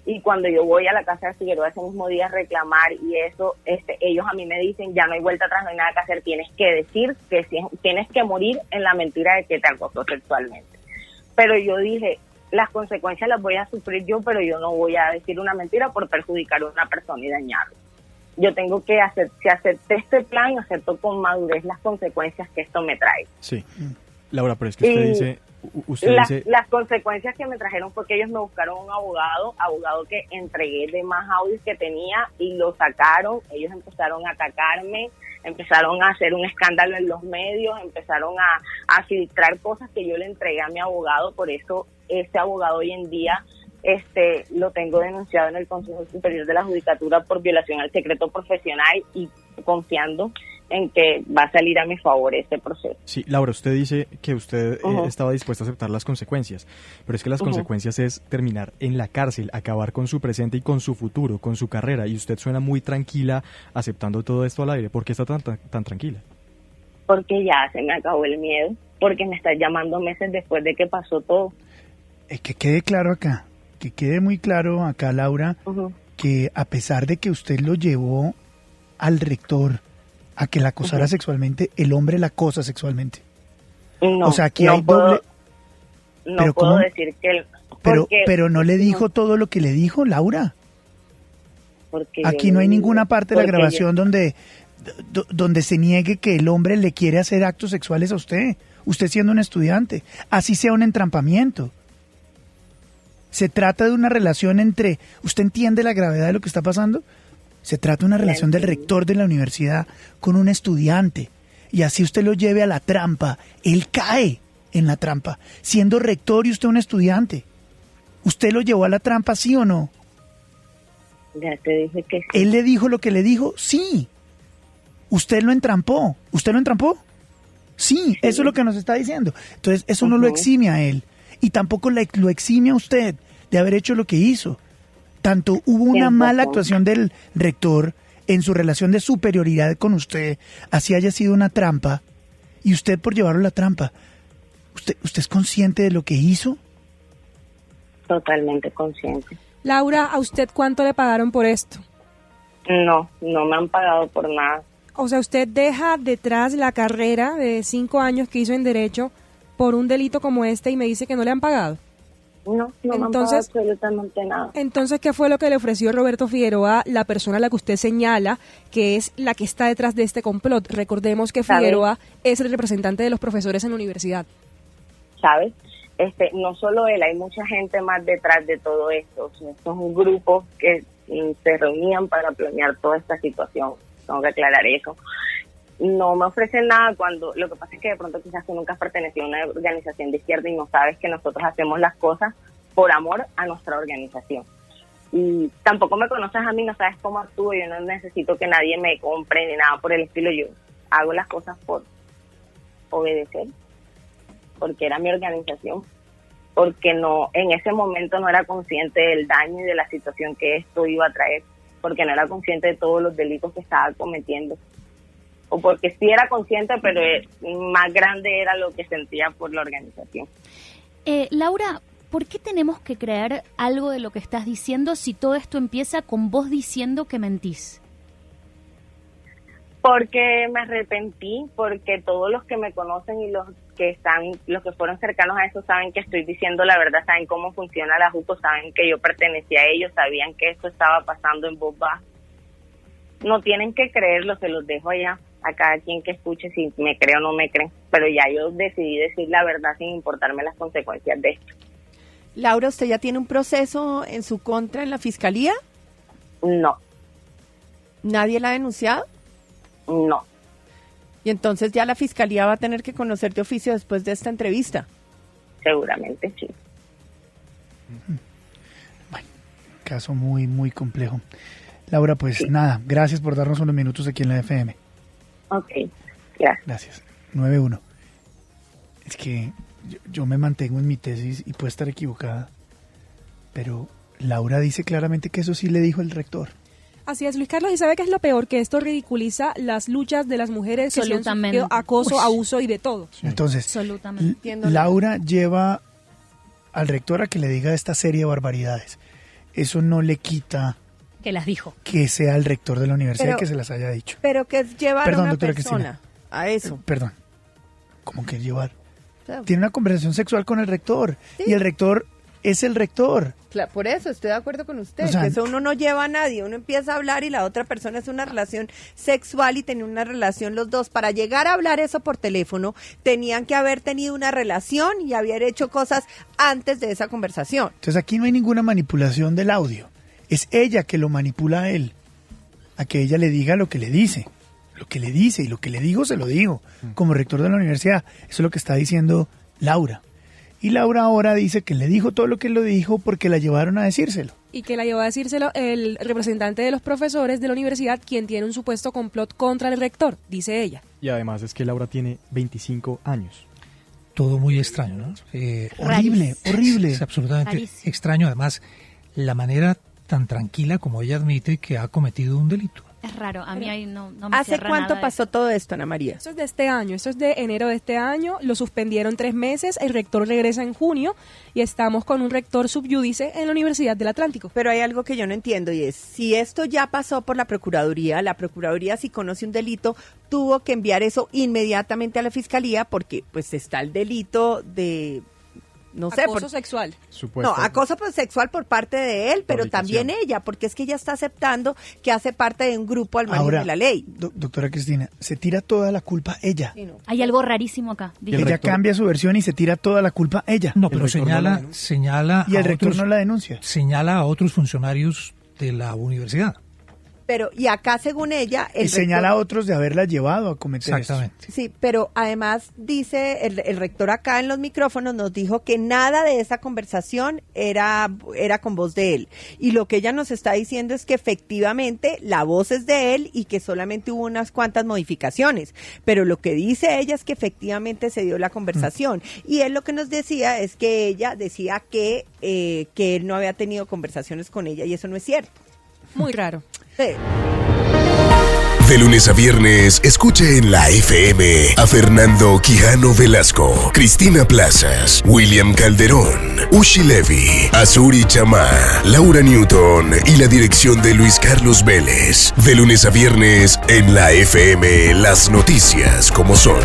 y cuando yo voy a la casa de Figueroa ese mismo día a reclamar y eso, ellos a mí me dicen, ya no hay vuelta atrás, no hay nada que hacer, tienes que decir que tienes que morir en la mentira de que te acosó sexualmente. Pero yo dije, las consecuencias las voy a sufrir yo, pero yo no voy a decir una mentira por perjudicar a una persona y dañarla. Yo tengo que hacer, si acepté este plan, acepto con madurez las consecuencias que esto me trae. Sí. Laura, pero es que usted dice... Las consecuencias que me trajeron fue que ellos me buscaron un abogado que entregué de más audios que tenía y lo sacaron. Ellos empezaron a atacarme, empezaron a hacer un escándalo en los medios, empezaron a filtrar cosas que yo le entregué a mi abogado. Por eso ese abogado hoy en día lo tengo denunciado en el Consejo Superior de la Judicatura por violación al secreto profesional y confiando en que va a salir a mi favor este proceso. Sí, Laura, usted dice que usted estaba dispuesta a aceptar las consecuencias, pero es que las consecuencias es terminar en la cárcel, acabar con su presente y con su futuro, con su carrera, y usted suena muy tranquila aceptando todo esto al aire. ¿Por qué está tan tranquila? Porque ya se me acabó el miedo, porque me estás llamando meses después de que pasó todo. Que quede claro acá, que quede muy claro acá, Laura, que a pesar de que usted lo llevó al rector a que la acosara sexualmente, el hombre la acosa sexualmente. No, o sea, aquí no hay puedo, doble... No pero puedo ¿cómo? decir que... Pero no le dijo todo lo que le dijo, Laura. Aquí no hay ninguna parte de la grabación donde se niegue que el hombre le quiere hacer actos sexuales a usted siendo un estudiante, así sea un entrampamiento. Se trata de una relación entre... ¿Usted entiende la gravedad de lo que está pasando? Se trata de una relación del rector de la universidad con un estudiante. Y así usted lo lleve a la trampa. Él cae en la trampa, siendo rector y usted un estudiante. ¿Usted lo llevó a la trampa, sí o no? Ya te dije que sí. ¿Él le dijo lo que le dijo? Sí. ¿Usted lo entrampó? ¿Usted lo entrampó? Sí, eso es lo que nos está diciendo. Entonces, eso no lo exime a él. Y tampoco lo exime a usted de haber hecho lo que hizo. Tanto hubo una mala actuación del rector en su relación de superioridad con usted, así haya sido una trampa, y usted por llevarlo a la trampa. ¿Usted es consciente de lo que hizo? Totalmente consciente. Laura, ¿a usted cuánto le pagaron por esto? No me han pagado por nada. O sea, usted deja detrás la carrera de 5 años que hizo en Derecho por un delito como este y me dice que no le han pagado. No me han pagado absolutamente nada. Entonces, ¿qué fue lo que le ofreció Roberto Figueroa, la persona a la que usted señala que es la que está detrás de este complot? Recordemos que Figueroa es el representante de los profesores en la universidad. ¿Sabes? No solo él, hay mucha gente más detrás de todo esto. O sea, esto es un grupo que se reunían para planear toda esta situación. Tengo que aclarar eso. No me ofrecen nada cuando, lo que pasa es que de pronto quizás tú nunca has pertenecido a una organización de izquierda y no sabes que nosotros hacemos las cosas por amor a nuestra organización. Y tampoco me conoces a mí, no sabes cómo actúo, yo no necesito que nadie me compre ni nada por el estilo, yo hago las cosas por obedecer, porque era mi organización, porque no, en ese momento no era consciente del daño y de la situación que esto iba a traer, porque no era consciente de todos los delitos que estaba cometiendo. O porque sí era consciente, pero más grande era lo que sentía por la organización. Laura, ¿por qué tenemos que creer algo de lo que estás diciendo si todo esto empieza con vos diciendo que mentís? Porque me arrepentí, porque todos los que me conocen y los que fueron cercanos a eso saben que estoy diciendo la verdad, saben cómo funciona la JUCO, saben que yo pertenecía a ellos, sabían que esto estaba pasando en voz baja. No tienen que creerlo, se los dejo allá a cada quien que escuche si me cree o no me cree, pero ya yo decidí decir la verdad sin importarme las consecuencias de esto. Laura, ¿usted ya tiene un proceso en su contra en la fiscalía? No. ¿Nadie la ha denunciado? No. Y entonces ya la fiscalía va a tener que conocerte oficio después de esta entrevista. Seguramente sí. Bueno, caso muy, muy complejo. Laura, pues nada, gracias por darnos unos minutos aquí en la FM. Ok, gracias. Gracias. 9-1. Es que yo me mantengo en mi tesis y puede estar equivocada, pero Laura dice claramente que eso sí le dijo el rector. Así es, Luis Carlos, ¿y sabe qué es lo peor? Que esto ridiculiza las luchas de las mujeres que se han sufrido acoso, abuso y de todo. Entonces, absolutamente. Laura lleva al rector a que le diga esta serie de barbaridades. Eso no le quita que las dijo. Que sea el rector de la universidad y que se las haya dicho. Pero que es llevar a una persona Cristina, a eso. Perdón. ¿Cómo que llevar? Tiene una conversación sexual con el rector. Sí. Y el rector es el rector. Claro, por eso estoy de acuerdo con usted. O sea, que eso uno no lleva a nadie. Uno empieza a hablar y la otra persona es una relación sexual y tenía una relación los dos. Para llegar a hablar eso por teléfono, tenían que haber tenido una relación y haber hecho cosas antes de esa conversación. Entonces aquí no hay ninguna manipulación del audio. Es ella que lo manipula a él. A que ella le diga lo que le dice. Lo que le dice y lo que le digo se lo digo. Como rector de la universidad. Eso es lo que está diciendo Laura. Y Laura ahora dice que le dijo todo lo que lo dijo porque la llevaron a decírselo. Y que la llevó a decírselo el representante de los profesores de la universidad, quien tiene un supuesto complot contra el rector, dice ella. Y además es que Laura tiene 25 años. Todo muy extraño, ¿no? Horrible. Es absolutamente extraño. Además, la manera tan tranquila como ella admite que ha cometido un delito. Es raro, a mí ahí no me ¿Hace cuánto pasó todo esto, Ana María? Eso es de este año, eso es de enero de este año, lo suspendieron 3 meses, el rector regresa en junio y estamos con un rector subyúdice en la Universidad del Atlántico. Pero hay algo que yo no entiendo y es, si esto ya pasó por la Procuraduría si conoce un delito, tuvo que enviar eso inmediatamente a la Fiscalía porque pues está el delito de... acoso sexual. No, acoso sexual por parte de él, pero también ella, porque es que ella está aceptando que hace parte de un grupo al margen de la ley. Doctora Cristina, se tira toda la culpa ella. Sí, no. Hay algo rarísimo acá. Ella cambia su versión y se tira toda la culpa ella. No, pero señala y el rector no la denuncia. Señala a otros funcionarios de la universidad. Pero, y acá según ella... Y señala a otros de haberla llevado a cometer Exactamente. Esto. Sí, pero además dice, el rector acá en los micrófonos nos dijo que nada de esa conversación era con voz de él. Y lo que ella nos está diciendo es que efectivamente la voz es de él y que solamente hubo unas cuantas modificaciones. Pero lo que dice ella es que efectivamente se dio la conversación. Y él lo que nos decía es que ella decía que él no había tenido conversaciones con ella y eso no es cierto. Muy raro. Sí. De lunes a viernes, escuche en la FM a Fernando Quijano Velasco, Cristina Plazas, William Calderón, Ushi Levy, Azuri Chamá, Laura Newton y la dirección de Luis Carlos Vélez. De lunes a viernes, en la FM, las noticias como son.